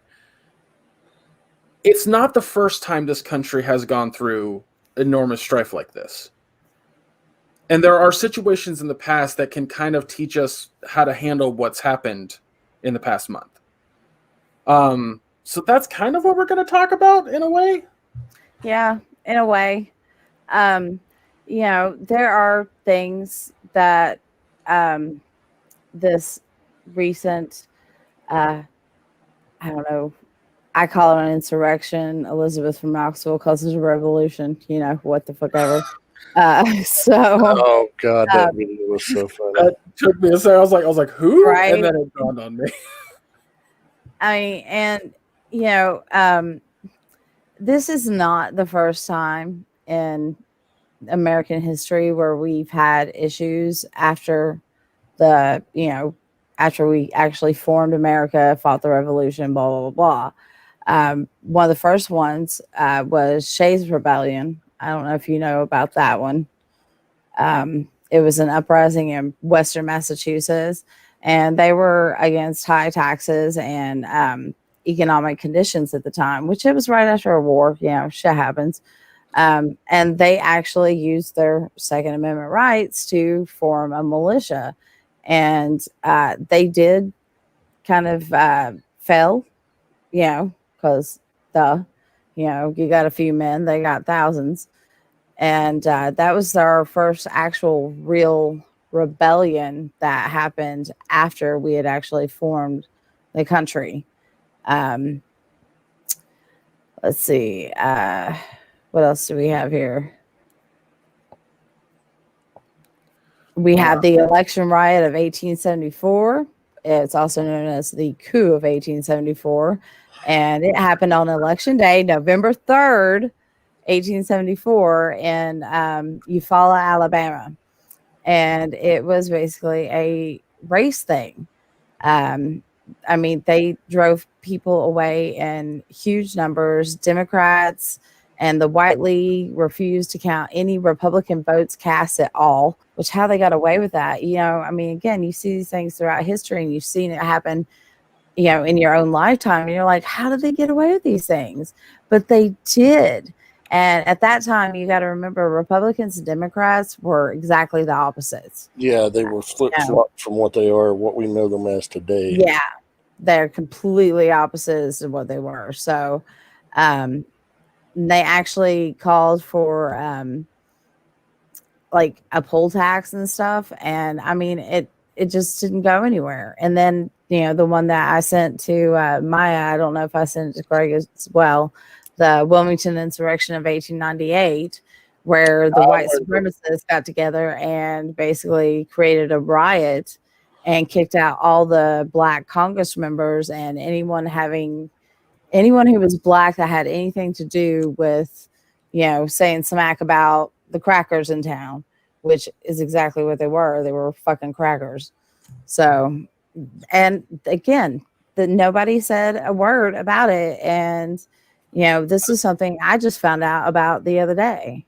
it's not the first time this country has gone through enormous strife like this. And there are situations in the past that can kind of teach us how to handle what's happened in the past month. So that's kind of what we're going to talk about in a way. Yeah, in a way. There are things that this recent, I don't know, I call it an insurrection. Elizabeth from Knoxville calls it a revolution. What the fuck ever. Oh God, that video was so funny. That took me a second. I was like, who? Right. And then it dawned on me. This is not the first time in American history where we've had issues after after we actually formed America, fought the revolution, blah, blah, blah. One of the first ones was Shays Rebellion. I don't know if you know about that one. It was an uprising in Western Massachusetts, and they were against high taxes and economic conditions at the time, which it was right after a war. Shit happens. And they actually used their Second Amendment rights to form a militia. And they did kind of fail, because you got a few men, they got thousands. And that was our first actual real rebellion that happened after we had actually formed the country. Let's see. What else do we have here? We have the election riot of 1874. It's also known as the coup of 1874. And it happened on election day, November 3rd, 1874, in Eufaula, Alabama. And it was basically a race thing. They drove people away in huge numbers. Democrats and the White League refused to count any Republican votes cast at all, which how they got away with that. Again, you see these things throughout history and you've seen it happen, in your own lifetime. And you're like, how did they get away with these things? But they did. And at that time, you got to remember, Republicans and Democrats were exactly the opposites. Yeah, they were flip-flop from what they are, what we know them as today. Yeah, they're completely opposites of what they were. So they actually called for like a poll tax and stuff. And it just didn't go anywhere. And then, the one that I sent to Maya, I don't know if I sent it to Greg as well, the Wilmington insurrection of 1898, where the white supremacists got together and basically created a riot and kicked out all the black Congress members and anyone who was black that had anything to do with, saying smack about the crackers in town, which is exactly what they were. They were fucking crackers. So, and again, nobody said a word about it. And this is something I just found out about the other day.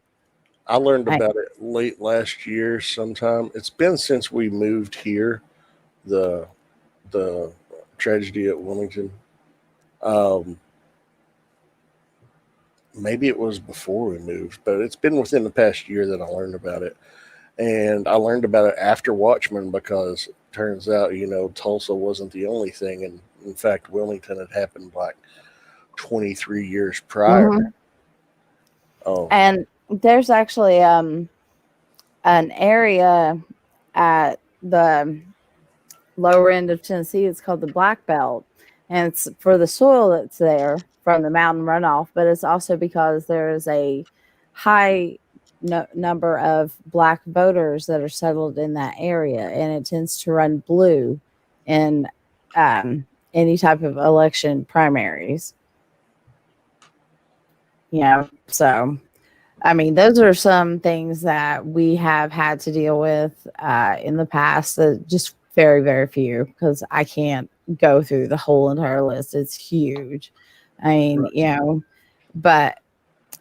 I learned about it late last year sometime. It's been since we moved here, the tragedy at Wilmington. Maybe it was before we moved, but it's been within the past year that I learned about it. And I learned about it after Watchmen because it turns out, Tulsa wasn't the only thing. And in fact, Wilmington had happened like 23 years prior. Mm-hmm. And there's actually an area at the lower end of Tennessee. It's called the Black Belt, and it's for the soil that's there from the mountain runoff, but it's also because there is a high number of black voters that are settled in that area, and it tends to run blue in any type of election primaries. So those are some things that we have had to deal with in the past. Just very, very few, because I can't go through the whole entire list. It's huge. But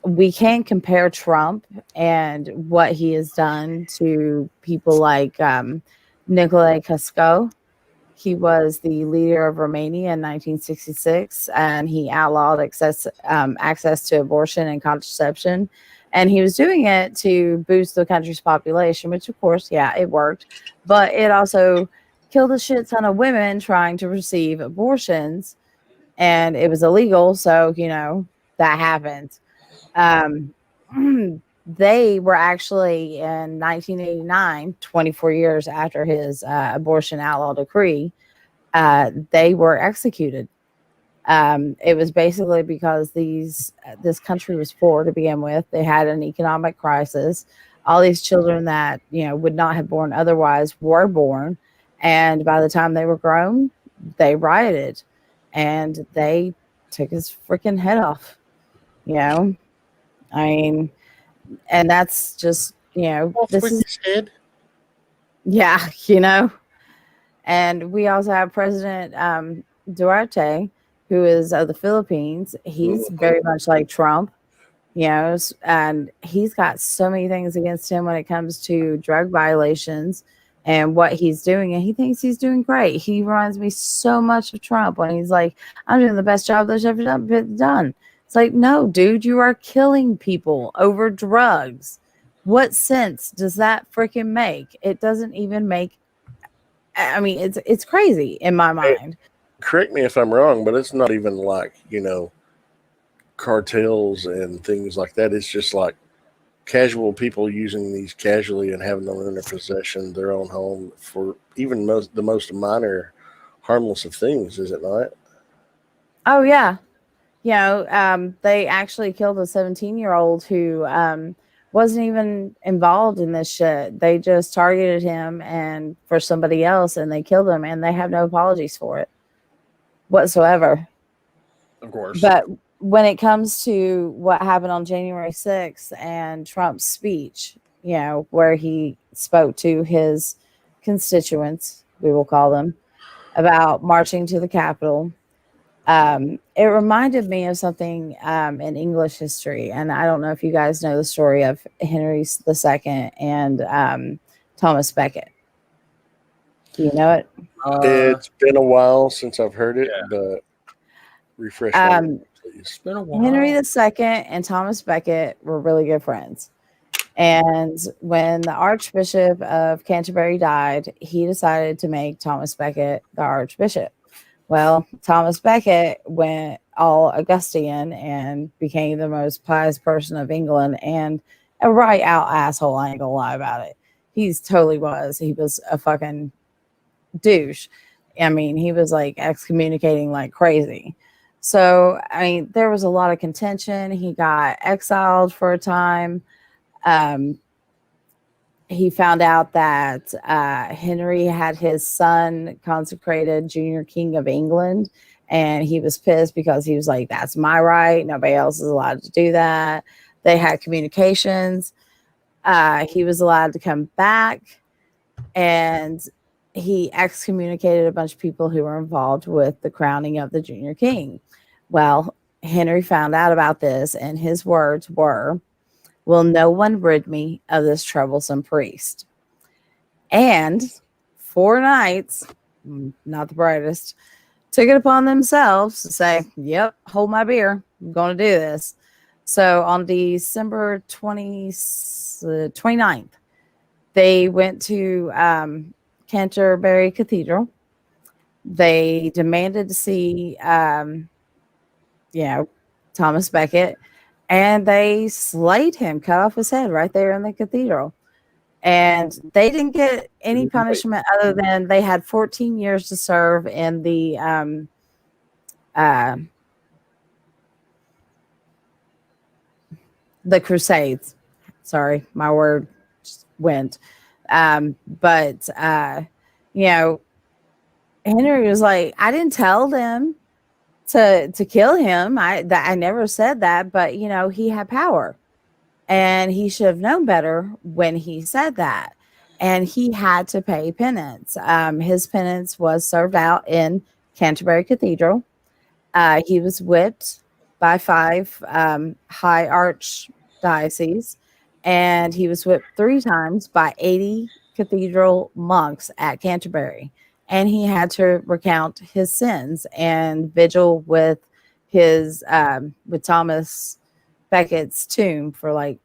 we can't compare Trump and what he has done to people like Nicolae Cusco. He was the leader of Romania in 1966, and he outlawed access to abortion and contraception. And he was doing it to boost the country's population, which, of course, yeah, it worked. But it also killed a shit ton of women trying to receive abortions, and it was illegal. So, that happened. They were actually in 1989, 24 years after his abortion outlaw decree, they were executed. It was basically because this country was poor to begin with. They had an economic crisis. All these children that would not have born otherwise were born, and by the time they were grown, they rioted, and they took his freaking head off. And that's just this is head. Yeah, and we also have President Duarte, who is of the Philippines. He's very much like Trump, and he's got so many things against him when it comes to drug violations and what he's doing, and he thinks he's doing great. He reminds me so much of Trump when he's like, I'm doing the best job there's ever been done. It's like, no, dude, you are killing people over drugs. What sense does that freaking make? It doesn't even make. I mean, it's crazy in my mind. Correct me if I'm wrong, but it's not even like, cartels and things like that. It's just like casual people using these casually and having them in their possession, their own home, for even the most minor harmless of things, is it not? Oh yeah. They actually killed a 17-year-old who wasn't even involved in this shit. They just targeted him and for somebody else, and they killed him, and they have no apologies for it whatsoever. Of course. But when it comes to what happened on January 6th and Trump's speech, where he spoke to his constituents, we will call them, about marching to the Capitol, it reminded me of something in English history. And I don't know if you guys know the story of Henry II and Thomas Becket. Do you know it? It's been a while since I've heard it, but refresh my memory, please. It's been a while. Henry II and Thomas Becket were really good friends. And when the Archbishop of Canterbury died, he decided to make Thomas Becket the Archbishop. Well, Thomas Becket went all Augustinian and became the most pious person of England, and a right out asshole. I ain't gonna lie about it. He's totally was. He was a fucking douche. I mean, he was like excommunicating like crazy. So, I mean, there was a lot of contention. He got exiled for a time. He found out that Henry had his son consecrated junior king of England, and he was pissed because he was like, that's my right. Nobody else is allowed to do that. They had communications. He was allowed to come back, and he excommunicated a bunch of people who were involved with the crowning of the junior king. Well, Henry found out about this, and his words were, will no one rid me of this troublesome priest? And 4 knights, not the brightest, took it upon themselves to say, yep, hold my beer. I'm going to do this. So on December 29th, they went to Canterbury Cathedral. They demanded to see, Thomas Becket, and they slayed him, cut off his head right there in the cathedral. And they didn't get any punishment other than they had 14 years to serve in the Crusades. Sorry, my word just went. But Henry was like, I didn't tell them to kill him. I never said that, but he had power, and he should have known better when he said that. And he had to pay penance. His penance was served out in Canterbury Cathedral. He was whipped by 5 high archdioceses, and he was whipped 3 times by 80 cathedral monks at Canterbury. And he had to recount his sins and vigil with his with Thomas Becket's tomb for like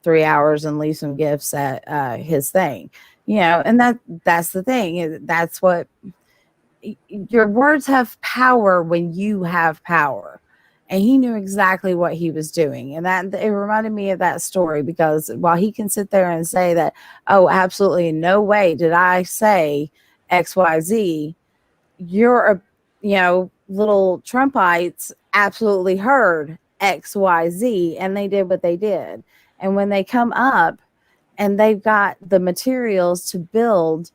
3 hours and leave some gifts at his thing. And that's the thing. That's what your words have power when you have power. And he knew exactly what he was doing. And that it reminded me of that story, because while he can sit there and say that, oh, absolutely no way did I say XYZ, your little Trumpites absolutely heard XYZ, and they did what they did. And when they come up and they've got the materials to build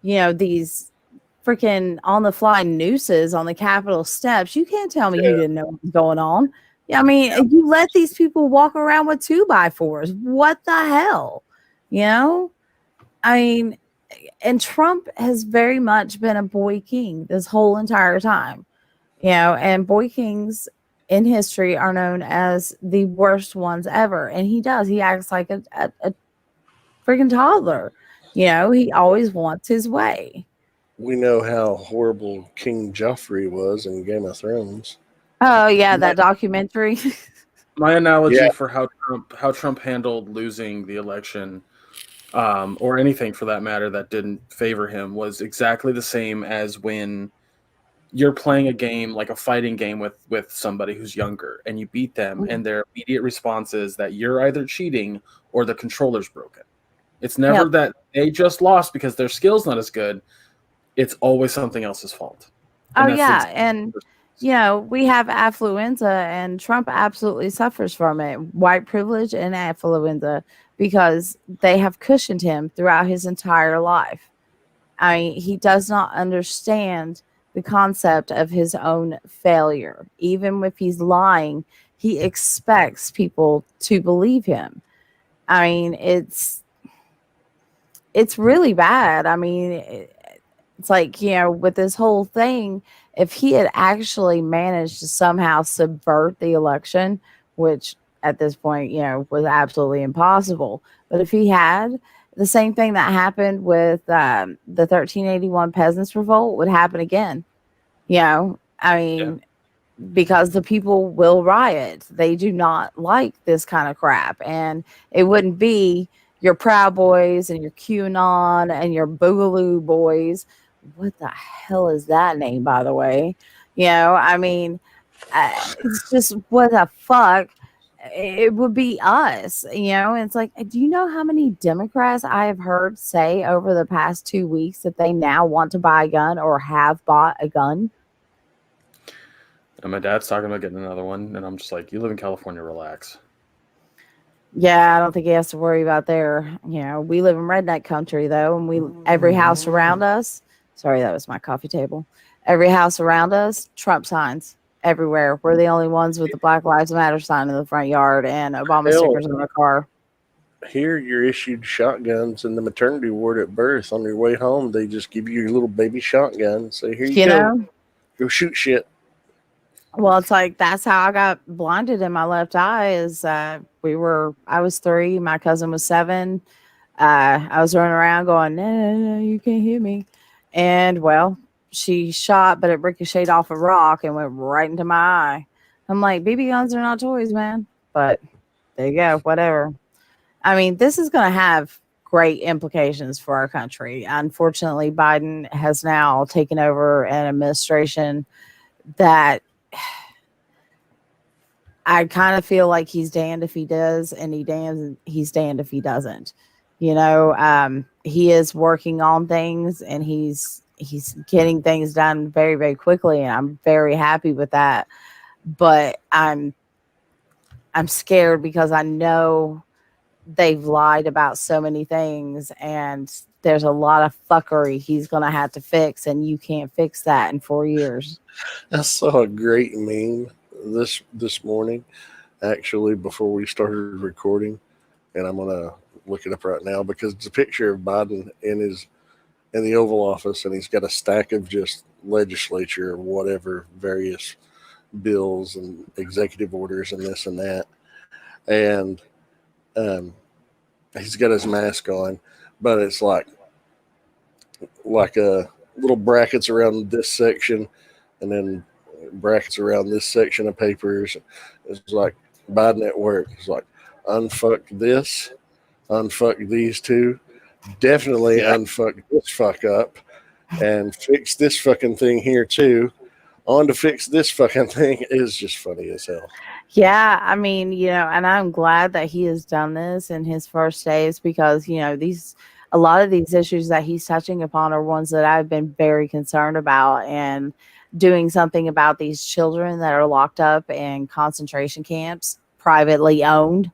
these freaking on the fly nooses on the Capitol steps, you can't tell me you didn't know what was going on. I mean, you let these people walk around with 2x4s. What the hell? I mean, and Trump has very much been a boy king this whole entire time, and boy kings in history are known as the worst ones ever. And he acts like a freaking toddler. He always wants his way. We know how horrible King Joffrey was in Game of Thrones. Oh yeah, that documentary. My analogy Yeah. for how Trump handled losing the election, or anything for that matter that didn't favor him, was exactly the same as when you're playing a game, like a fighting game with somebody who's younger, and you beat them, and their immediate response is that you're either cheating or the controller's broken. It's never Yep. that they just lost because their skill's not as good. It's always something else's fault. Oh that's yeah, and we have affluenza, and Trump absolutely suffers from it. White privilege and affluenza, because they have cushioned him throughout his entire life. I mean, he does not understand the concept of his own failure. Even if he's lying, he expects people to believe him. I mean, it's really bad. I mean, it's like, with this whole thing, if he had actually managed to somehow subvert the election, which at this point, was absolutely impossible. But if he had, the same thing that happened with the 1381 Peasants Revolt would happen again. I mean, because the people will riot. They do not like this kind of crap. And it wouldn't be your Proud Boys and your QAnon and your Boogaloo Boys. What the hell is that name, by the way? I mean, it's just, what the fuck? It would be us, it's like, do you know how many Democrats I have heard say over the past 2 weeks that they now want to buy a gun or have bought a gun? And my dad's talking about getting another one, and I'm just like, you live in California, relax. Yeah, I don't think he has to worry about there. We live in redneck country though, and every house around us. Sorry, that was my coffee table. Every house around us, Trump signs everywhere. We're the only ones with the Black Lives Matter sign in the front yard and Obama stickers on our car. Here, you're issued shotguns in the maternity ward at birth. On your way home, they just give you your little baby shotgun and say, "Here you go. Go shoot shit." Well, it's like, that's how I got blinded in my left eye. I was 3, my cousin was 7. I was running around going, no, you can't hit me. And well, she shot, but it ricocheted off a rock and went right into my eye. I'm like, BB guns are not toys, man. But there you go, whatever. I mean, this is going to have great implications for our country. Unfortunately, Biden has now taken over an administration that I kind of feel like he's damned if he does, and he's damned if he doesn't. He is working on things, and he's getting things done very, very quickly, and I'm very happy with that. But I'm scared because I know they've lied about so many things, and there's a lot of fuckery he's gonna have to fix, and you can't fix that in 4 years. I saw a great meme this morning, actually, before we started recording, and I'm gonna look it up right now because it's a picture of Biden in the Oval Office, and he's got a stack of just legislature or whatever, various bills and executive orders and this and that, and he's got his mask on, but it's like little brackets around this section, and then brackets around this section of papers. It's like Biden at work. It's like, unfuck this, unfuck these two, definitely unfuck this fuck up, and fix this fucking thing here too. On to fix this fucking thing is just funny as hell. Yeah, I mean, and I'm glad that he has done this in his first days because, a lot of these issues that he's touching upon are ones that I've been very concerned about, and doing something about these children that are locked up in concentration camps, privately owned,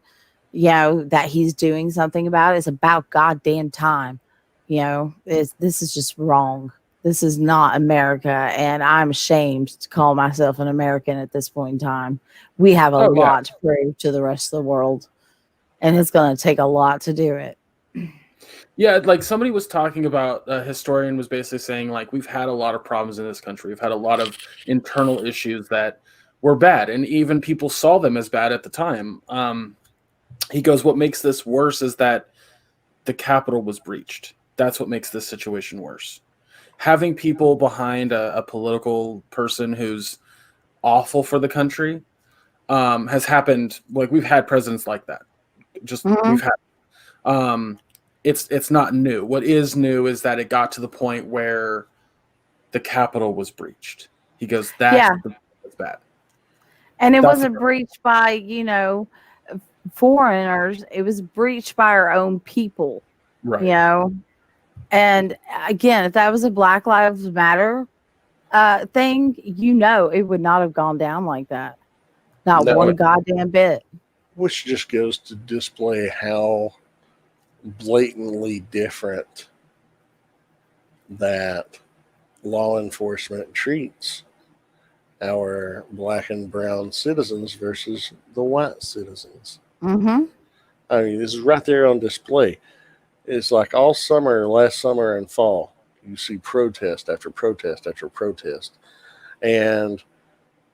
that he's doing something about. It's about goddamn time. This is just wrong. This is not America, and I'm ashamed to call myself an American at this point in time. We have a lot to prove to the rest of the world, and it's going to take a lot to do it. Yeah, like somebody was talking about, a historian was basically saying, like, we've had a lot of problems in this country. We've had a lot of internal issues that were bad, and even people saw them as bad at the time. He goes, what makes this worse is that the Capitol was breached. That's what makes this situation worse. Having people behind a political person who's awful for the country has happened. Like, we've had presidents like that. We've had. It's not new. What is new is that it got to the point where the Capitol was breached. He goes, that's bad. And it wasn't breached by, foreigners. It was breached by our own people. Right. And again, if that was a Black Lives Matter thing, it would not have gone down like that. Not one goddamn bit. Which just goes to display how blatantly different that law enforcement treats our Black and brown citizens versus the white citizens. Mm-hmm. I mean, this is right there on display. It's like all summer, last summer and fall, you see protest after protest after protest. And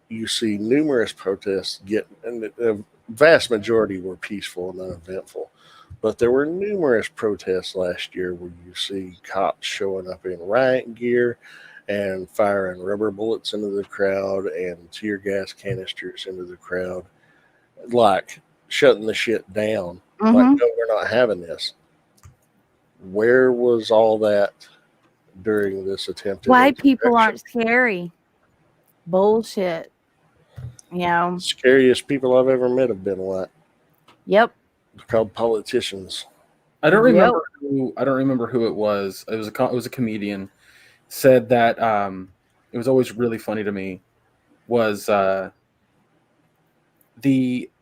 you see numerous protests and the vast majority were peaceful and uneventful. But there were numerous protests last year where you see cops showing up in riot gear and firing rubber bullets into the crowd and tear gas canisters into the crowd, like shutting the shit down. Like, no, we're not having this. Where was all that during this attempt? White people aren't scary. Bullshit. Scariest people I've ever met have been white. Yep. They're called politicians. I don't remember who it was. It was a comedian said that it was always really funny to me was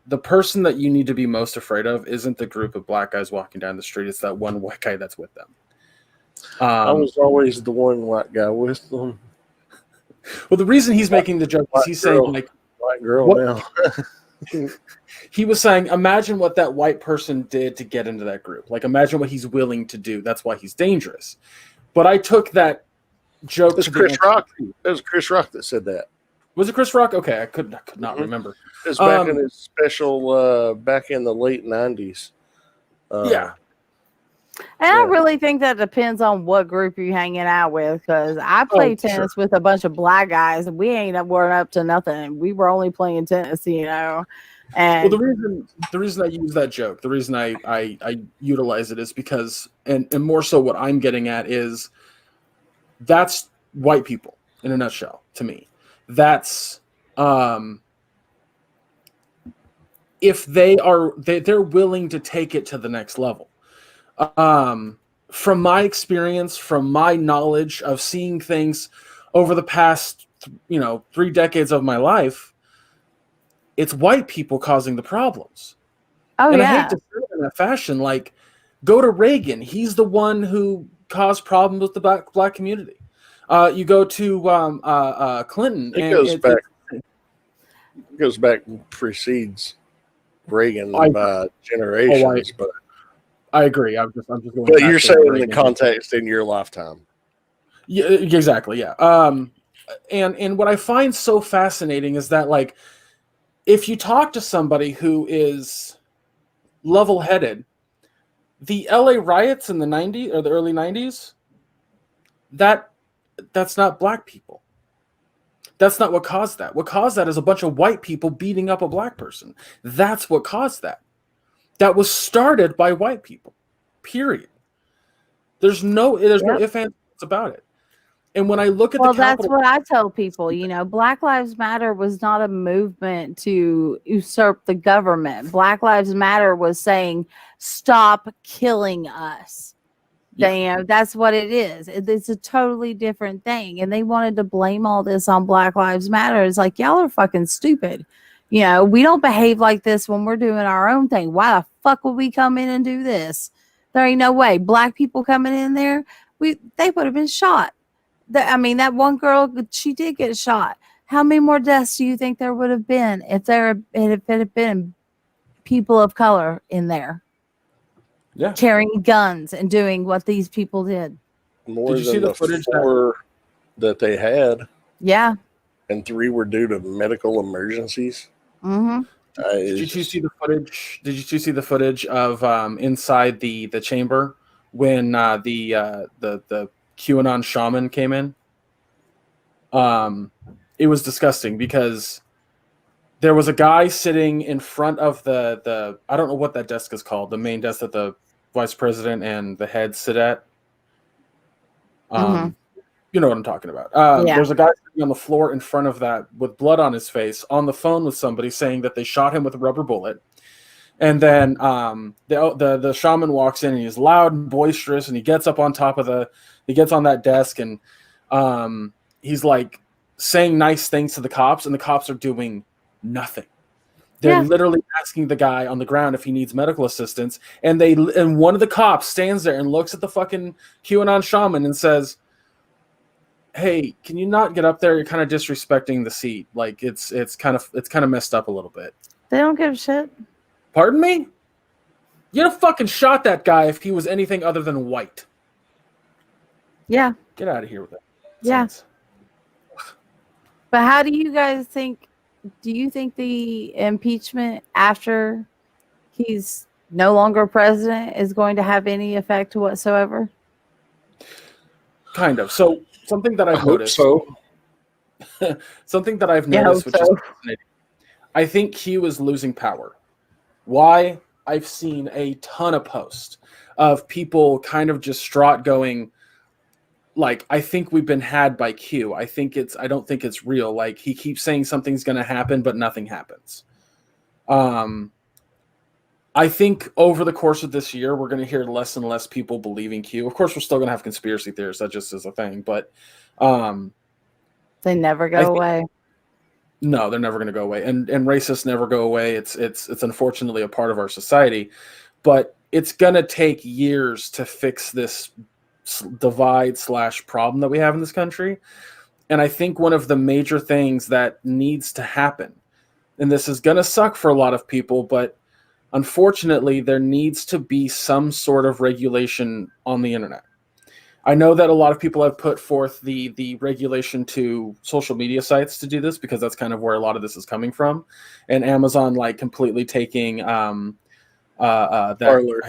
the person that you need to be most afraid of isn't the group of black guys walking down the street. It's that one white guy that's with them. I was always the one white guy with them. Well, the reason he's making the joke is he's saying, like, white girl now. He was saying, imagine what that white person did to get into that group. Like, imagine what he's willing to do. That's why he's dangerous. But I took that joke. It was Chris Rock. It was Chris Rock that said that. Was it Chris Rock? Okay, I could not remember. It was back in his special, back in the late 90s. And I really think that depends on what group you're hanging out with, because I played tennis with a bunch of black guys, and we weren't up to nothing. We were only playing tennis, And well, the reason I use that joke, the reason I utilize it is because, and more so what I'm getting at is, that's white people in a nutshell to me. That's if they're willing to take it to the next level. From my experience, from my knowledge of seeing things over the past 3 decades of my life, it's white people causing the problems. I hate to say it in that fashion. Like, go to Reagan. He's the one who caused problems with the black community. You go to Clinton. It goes back and precedes Reagan by generations. But I agree. I'm just going. But you're saying the context in your lifetime. Yeah, exactly. Yeah. And what I find so fascinating is that, like, if you talk to somebody who is level-headed, the LA riots in the 90s or the early 90s, that's not black people. That's not what caused that. What caused that is a bunch of white people beating up a black person. That's what caused that. That was started by white people. Period. There's no ifs, ands, buts about it. And when I look at that's what I tell people. Black Lives Matter was not a movement to usurp the government. Black Lives Matter was saying, stop killing us. Yeah. That's what it is. It's a totally different thing. And they wanted to blame all this on Black Lives Matter. It's like, y'all are fucking stupid. We don't behave like this when we're doing our own thing. Why the fuck would we come in and do this? There ain't no way. Black people coming in there, they would have been shot. That one girl, she did get shot. How many more deaths do you think there would have been if it had been people of color in there? Yeah, carrying guns and doing what these people did. Did you see the footage that they had? Yeah. And 3 were due to medical emergencies. Mm-hmm. Did you see the footage? Did you see the footage of inside the chamber when the QAnon shaman came in. It was disgusting because there was a guy sitting in front of the I don't know what that desk is called, the main desk that the vice president and the head sit at. You know what I'm talking about. Yeah. There's a guy sitting on the floor in front of that with blood on his face, on the phone with somebody saying that they shot him with a rubber bullet. And then the shaman walks in and he's loud and boisterous, and he gets up on he gets on that desk, and he's like saying nice things to the cops, and the cops are doing nothing. They're literally asking the guy on the ground if he needs medical assistance, and one of the cops stands there and looks at the fucking QAnon shaman and says, "Hey, can you not get up there? You're kind of disrespecting the seat. Like it's kind of messed up a little bit." They don't give a shit. Pardon me? You'd have fucking shot that guy if he was anything other than white. Yeah. Get out of here with that. Yeah. But how do you guys think? Do you think the impeachment after he's no longer president is going to have any effect whatsoever? Kind of. So something that I've noticed. Something that I've Yeah, noticed, which is fascinating. I think Q is losing power. Why? I've seen a ton of posts of people kind of distraught going, like, I think we've been had by Q. I don't think it's real. Like, he keeps saying something's going to happen, but nothing happens. I think over the course of this year, we're going to hear less and less people believing Q. Of course, we're still going to have conspiracy theorists. That just is a thing. But they never go away. No, they're never going to go away, and racists never go away. It's unfortunately a part of our society, but it's going to take years to fix this divide / problem that we have in this country. And I think one of the major things that needs to happen, and this is going to suck for a lot of people, but unfortunately, there needs to be some sort of regulation on the internet. I know that a lot of people have put forth the regulation to social media sites to do this, because that's kind of where a lot of this is coming from, and Amazon like completely taking Parler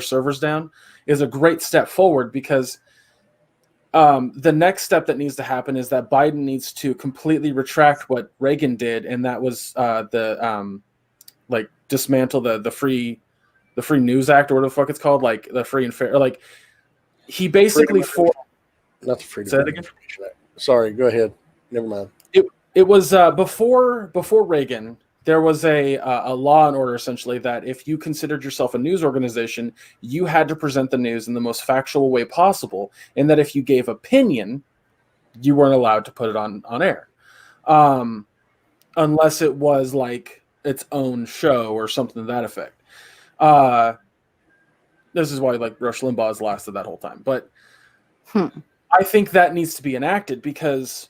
servers down is a great step forward, because the next step that needs to happen is that Biden needs to completely retract what Reagan did, and that was dismantle the free news act, or what the fuck it's called, like the free and fair, like. He basically not the Freedom of Information Act. Sorry, go ahead. Never mind. It was before Reagan. There was a law and order essentially that if you considered yourself a news organization, you had to present the news in the most factual way possible, and that if you gave opinion, you weren't allowed to put it on air, unless it was like its own show or something to that effect. This is why like Rush Limbaugh has lasted that whole time. But I think that needs to be enacted, because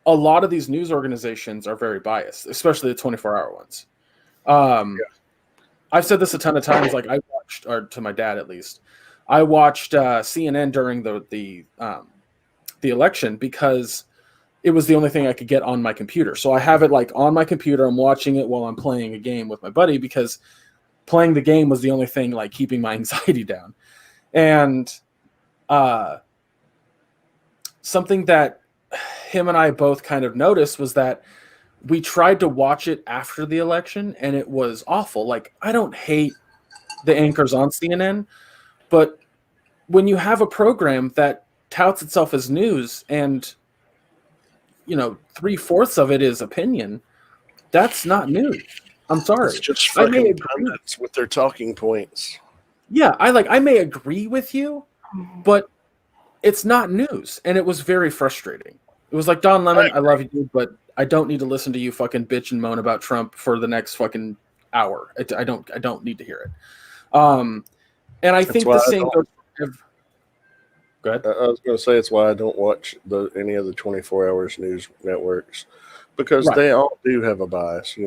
a lot of these news organizations are very biased, especially the 24-hour ones. I've said this a ton of times. Like I watched, or to my dad at least, I watched CNN during the election, because it was the only thing I could get on my computer. So I have it like on my computer. I'm watching it while I'm playing a game with my buddy, because playing the game was the only thing like keeping my anxiety down. And something that him and I both kind of noticed was that we tried to watch it after the election, and it was awful. Like, I don't hate the anchors on CNN, but when you have a program that touts itself as news and, 3/4 of it is opinion, that's not news. I'm sorry. It's just fucking pundits with their talking points. Yeah, I may agree with you, but it's not news, and it was very frustrating. It was like, Don Lemon, I love you, but I don't need to listen to you fucking bitch and moan about Trump for the next fucking hour. I don't need to hear it. And I think the same goes. Go ahead. I was going to say it's why I don't watch any of the 24 hours news networks, because they all do have a bias.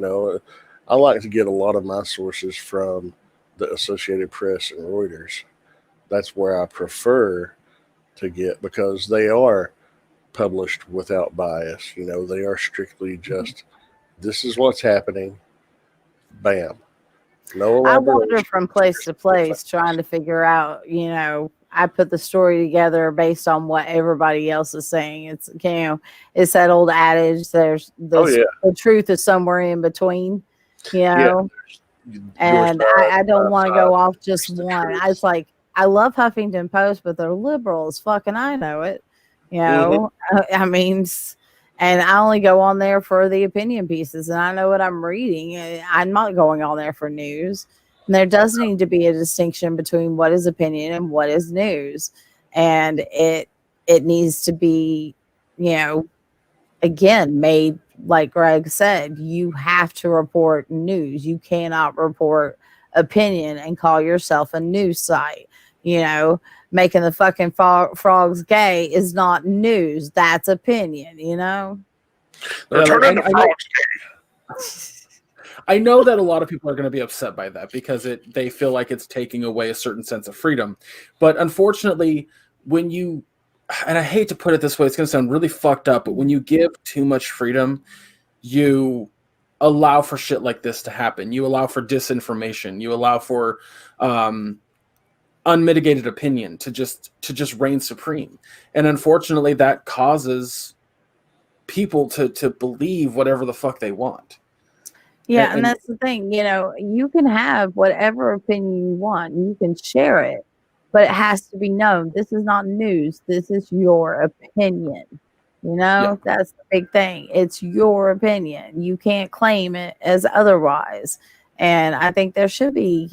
I like to get a lot of my sources from the Associated Press and Reuters. That's where I prefer to get, because they are published without bias. They are strictly just, this is what's happening. Bam. No I wander elaboration. from place to place trying to figure out, I put the story together based on what everybody else is saying. It's that old adage, there's Oh yeah. the truth is somewhere in between, Yeah. and I don't want to go off just the one. truth. It's like, I love Huffington Post, but they're liberal as fucking I know it, I mean, and I only go on there for the opinion pieces, and I know what I'm reading. I'm not going on there for news. And there does need to be a distinction between what is opinion and what is news, and it needs to be, again, made like Greg said. You have to report news. You cannot report opinion and call yourself a news site. Making the fucking frogs gay is not news. That's opinion, They're turning the frogs gay. I know that a lot of people are going to be upset by that because they feel like it's taking away a certain sense of freedom. But unfortunately, when you, and I hate to put it this way, it's going to sound really fucked up, but when you give too much freedom, you allow for shit like this to happen. You allow for disinformation. You allow for unmitigated opinion to just reign supreme. And unfortunately, that causes people to believe whatever the fuck they want. Yeah, and that's the thing, you can have whatever opinion you want. You can share it, but it has to be known. This is not news. This is your opinion. That's the big thing. It's your opinion. You can't claim it as otherwise. And I think there should be,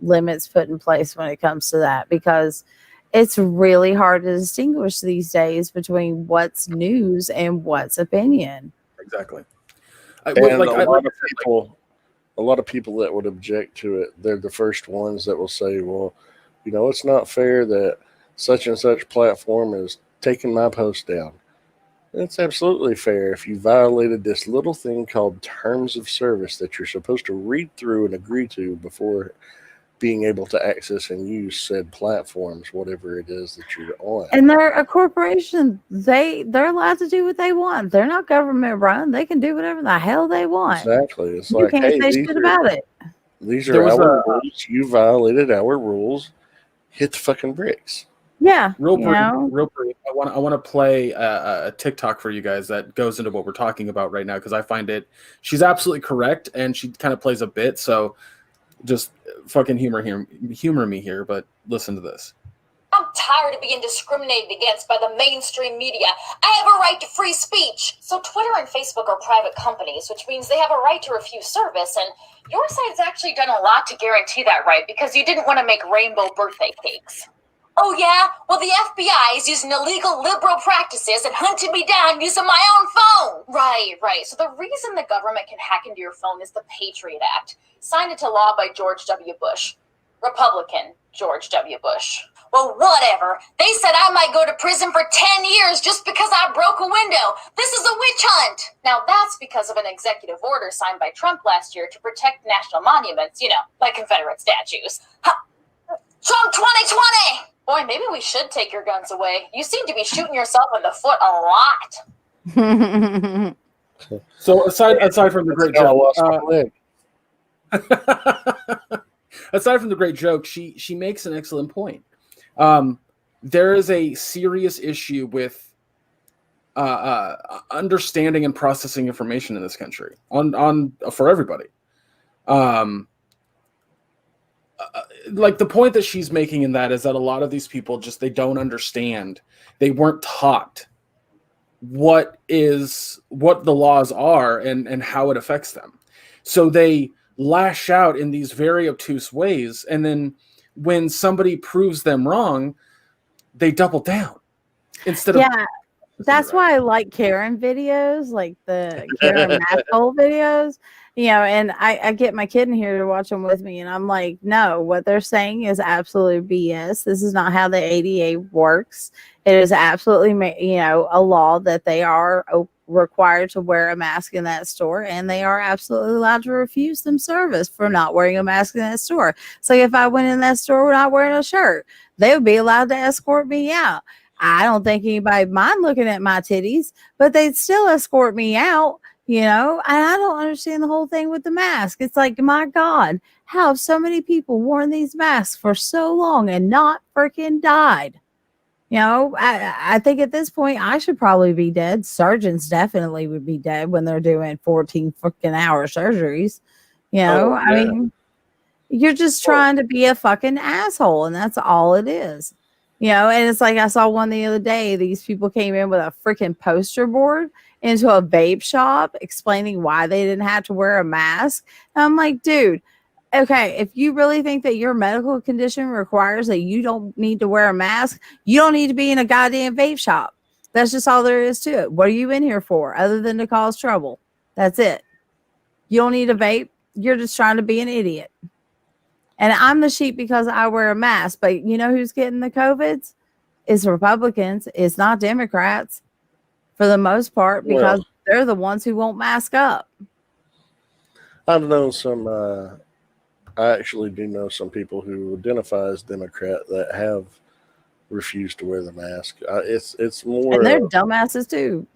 limits put in place when it comes to that, because it's really hard to distinguish these days between what's news and what's opinion. Exactly. A lot of people that would object to it, they're the first ones that will say, well, it's not fair that such and such platform is taking my post down. It's absolutely fair if you violated this little thing called terms of service that you're supposed to read through and agree to before being able to access and use said platforms, whatever it is that you're on. And they're a corporation. They're allowed to do what they want. They're not government run. They can do whatever the hell they want. Exactly. It's you can't say shit about it. These are our rules. You violated our rules. Hit the fucking bricks. Yeah. Real brief. I want to play a TikTok for you guys that goes into what we're talking about right now, because I find she's absolutely correct, and she kind of plays a bit. So just fucking humor me here, but listen to this. I'm tired of being discriminated against by the mainstream media. I have a right to free speech. So Twitter and Facebook are private companies, which means they have a right to refuse service, and your site's actually done a lot to guarantee that right because you didn't want to make rainbow birthday cakes. Oh yeah? Well, the FBI is using illegal liberal practices and hunted me down using my own phone. Right. So the reason the government can hack into your phone is the Patriot Act, signed into law by George W. Bush. Republican George W. Bush. Well, whatever. They said I might go to prison for 10 years just because I broke a window. This is a witch hunt. Now, that's because of an executive order signed by Trump last year to protect national monuments, like Confederate statues. Trump 2020! Boy, maybe we should take your guns away. You seem to be shooting yourself in the foot a lot. So aside from the great joke, aside from the great joke, she makes an excellent point. There is a serious issue with understanding and processing information in this country on for everybody. Like the point that she's making in that is that a lot of these people they don't understand. They weren't taught what the laws are and how it affects them. So they lash out in these very obtuse ways, and then when somebody proves them wrong, they double down instead of. Yeah, that's why I like Karen videos, like the Karen Mathole videos. And I get my kid in here to watch them with me, and I'm like, no, what they're saying is absolute BS. This is not how the ADA works. It is absolutely, a law that they are required to wear a mask in that store, and they are absolutely allowed to refuse them service for not wearing a mask in that store. So if I went in that store not wearing a shirt, they would be allowed to escort me out. I don't think anybody mind looking at my titties, but they'd still escort me out. And I don't understand the whole thing with the mask. It's like, my God, how have so many people worn these masks for so long and not freaking died? I think at this point I should probably be dead. Surgeons definitely would be dead when they're doing 14 freaking hour surgeries. Oh, I yeah. mean, you're just trying to be a fucking asshole, and that's all it is. And it's like I saw one the other day. These people came in with a freaking poster board into a vape shop explaining why they didn't have to wear a mask. And I'm like, dude, okay, if you really think that your medical condition requires that you don't need to wear a mask, you don't need to be in a goddamn vape shop. That's just all there is to it. What are you in here for other than to cause trouble? That's it. You don't need a vape. You're just trying to be an idiot. And I'm the sheep because I wear a mask. But you know who's getting the COVIDs? It's Republicans. It's not Democrats for the most part, because they're the ones who won't mask up. I've known some, I actually do know some people who identify as Democrat that have refused to wear the mask. It's more, And they're dumbasses too.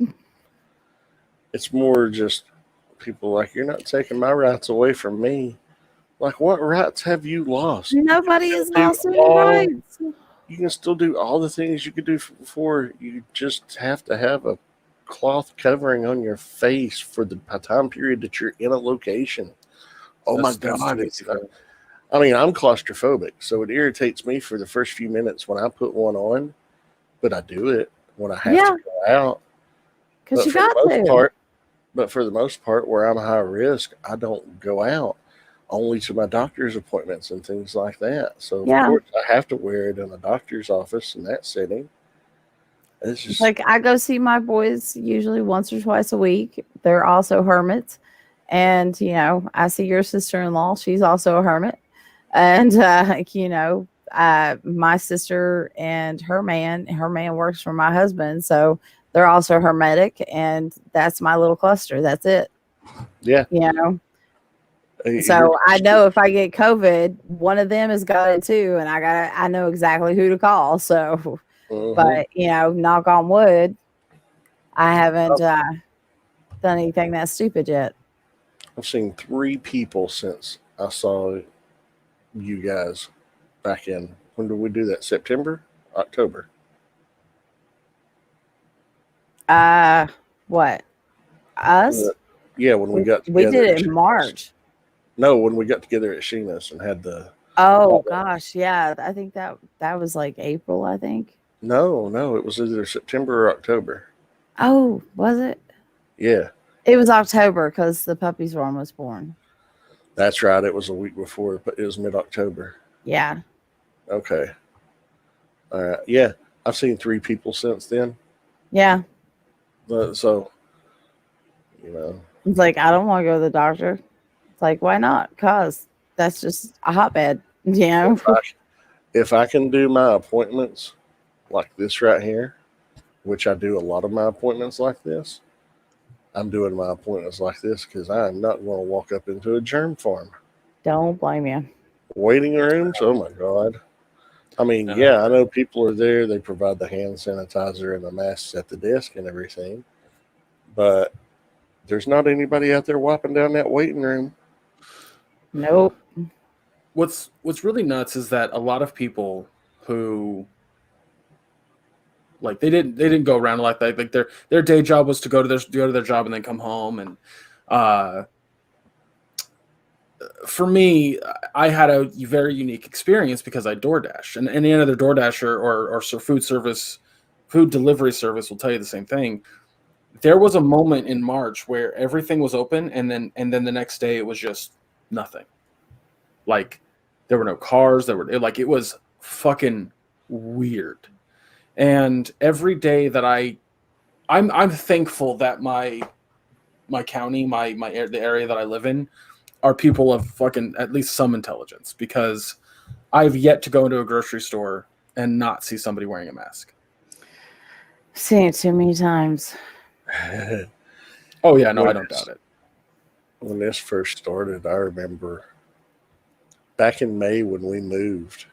it's more just people like, you're not taking my rights away from me. Like, what rights have you lost? Nobody has lost any rights. You can still do all the things you could do before. You just have to have a cloth covering on your face for the time period that you're in a location. Oh my God. I mean, I'm claustrophobic, so it irritates me for the first few minutes when I put one on, but I do it when I have to go out. Because you got to. But for the most part, where I'm high risk, I don't go out, only to my doctor's appointments and things like that. So, of course, I have to wear it in a doctor's office in that setting. It's just like I go see my boys usually once or twice a week. They're also hermits. And, I see your sister-in-law. She's also a hermit. And, my sister and her man works for my husband. So they're also hermetic. And that's my little cluster. That's it. Yeah. So I know if I get COVID, one of them has got it too. And I know exactly who to call. So, but, knock on wood, I haven't done anything that stupid yet. I've seen 3 people since I saw you guys back in, when did we do that? September? October? What? Us? Yeah, when we got together. We did it in March. No, when we got together at Sheena's and had the... Oh, gosh, yeah. I think that was like April, I think. No, it was either September or October. Oh, was it? Yeah. It was October because the puppies were almost born. That's right. It was a week before, but it was mid-October. Yeah. Okay. All right. Yeah. I've seen 3 people since then. Yeah. So, It's like, I don't want to go to the doctor. It's like, why not? Because that's just a hotbed. If I can do my appointments like this right here, which I do a lot of my appointments like this, I'm doing my appointments like this because I'm not going to walk up into a germ farm. Don't blame you. Waiting rooms? Oh, my God. I mean, yeah, I know people are there. They provide the hand sanitizer and the masks at the desk and everything. But there's not anybody out there wiping down that waiting room. Nope. What's really nuts is that a lot of people who... Like they didn't go around like that. Like their day job was to go to their job and then come home. And for me, I had a very unique experience because I DoorDash, and any other DoorDasher or food delivery service will tell you the same thing. There was a moment in March where everything was open, and then the next day it was just nothing. Like there were no cars. It was fucking weird. And every day that I'm thankful that my county, the area that I live in, are people of fucking at least some intelligence, because I've yet to go into a grocery store and not see somebody wearing a mask. Seen it too many times. Oh yeah, no, I don't doubt it. When this first started, I remember back in May when we moved.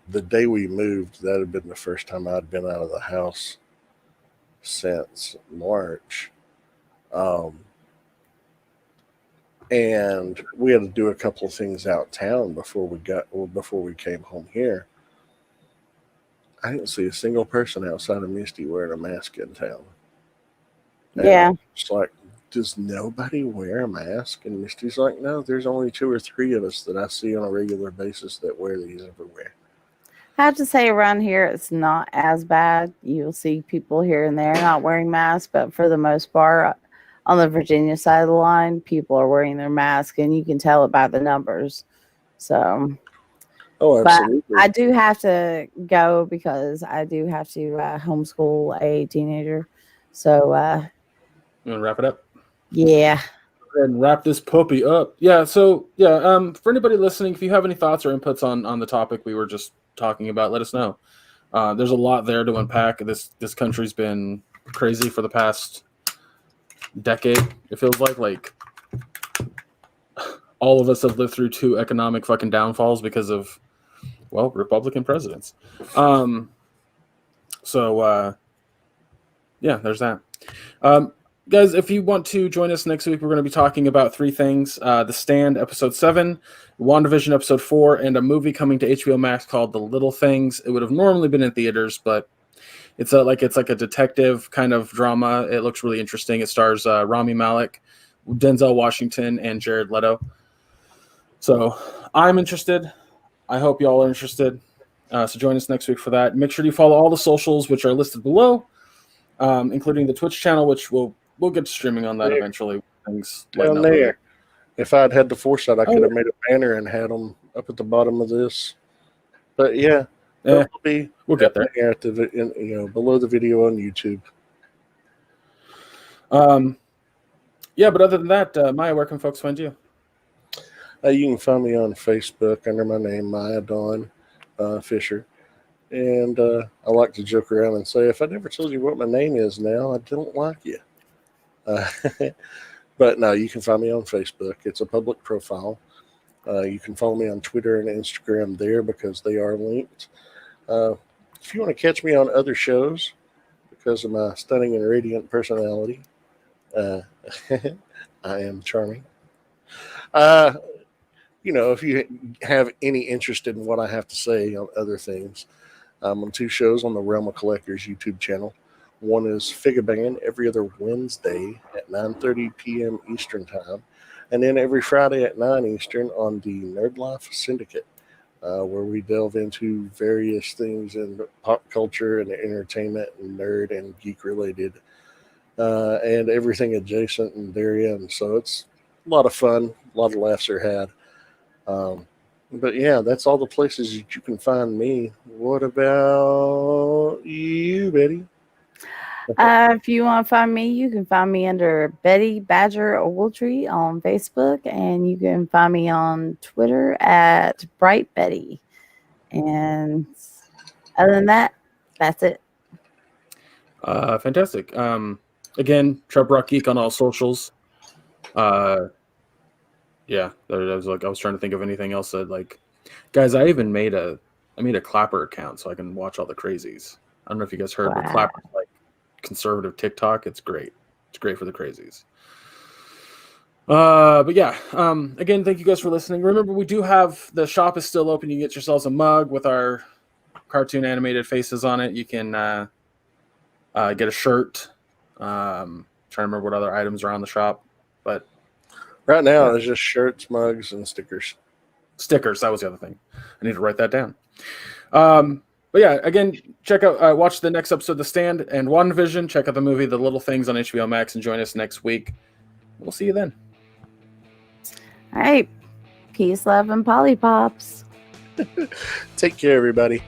The day we moved, that had been the first time I'd been out of the house since March. Um, and we had to do a couple of things out of town before we came home here. I didn't see a single person outside of Misty wearing a mask in town. And Yeah. it's like, does nobody wear a mask? And Misty's like, no, there's only 2 or 3 of us that I see on a regular basis that wear these everywhere. I have to say, around here, it's not as bad. You'll see people here and there not wearing masks, but for the most part, on the Virginia side of the line, people are wearing their mask, and you can tell it by the numbers. So, Oh, but absolutely. I do have to go because I do have to homeschool a teenager. So, You want to wrap it up? yeah. Go ahead and wrap this puppy up. Yeah. So yeah. For anybody listening, if you have any thoughts or inputs on the topic we were just talking about, let us know. There's a lot there to unpack. This country's been crazy for the past decade. It feels like all of us have lived through 2 economic fucking downfalls because of, well, Republican presidents. Yeah, there's that. Guys, if you want to join us next week, we're going to be talking about 3 things. The Stand, Episode 7, WandaVision, Episode 4, and a movie coming to HBO Max called The Little Things. It would have normally been in theaters, but it's like a detective kind of drama. It looks really interesting. It stars Rami Malek, Denzel Washington, and Jared Leto. So I'm interested. I hope y'all are interested. So join us next week for that. Make sure you follow all the socials, which are listed below, including the Twitch channel, which we'll get to streaming on that eventually. Things Down there. If I'd had the foresight, I could have made a banner and had them up at the bottom of this. But yeah, we'll get there. Here at below the video on YouTube. Yeah, but other than that, Maya, where can folks find you? You can find me on Facebook under my name, Maya Dawn Fisher. And I like to joke around and say, if I never told you what my name is now, I don't like you. But no, you can find me on Facebook. It's a public profile. You can follow me on Twitter and Instagram there because they are linked. If you want to catch me on other shows because of my stunning and radiant personality, I am charming. If you have any interest in what I have to say on other things, I'm on 2 shows on the Realm of Collectors YouTube channel. One is Figure Band every other Wednesday at 9:30 p.m. Eastern Time, and then every Friday at 9 Eastern on the Nerd Life Syndicate, where we delve into various things in pop culture and entertainment and nerd and geek related, and everything adjacent and therein. So it's a lot of fun, a lot of laughs are had. But yeah, that's all the places that you can find me. What about you, Betty? If you want to find me, you can find me under Betty Badger Ogletree on Facebook, and you can find me on Twitter at Bright Betty. And other than that, that's it. Fantastic. Again, Treb Rock Geek on all socials. Yeah, I was trying to think of anything else that guys. I even made a Clapper account so I can watch all the crazies. I don't know if you guys heard, but Clapper's conservative TikTok. It's great. It's great for the crazies. But yeah, again, thank you guys for listening. Remember, we do have the shop is still open. You can get yourselves a mug with our cartoon animated faces on it. You can get a shirt. Trying to remember what other items are on the shop, but right now it's just shirts, mugs, and stickers. Stickers, that was the other thing. I need to write that down. But yeah, again, check out, watch the next episode of The Stand and WandaVision. Check out the movie The Little Things on HBO Max and join us next week. We'll see you then. All right. Peace, love, and Polly Pops. Take care, everybody.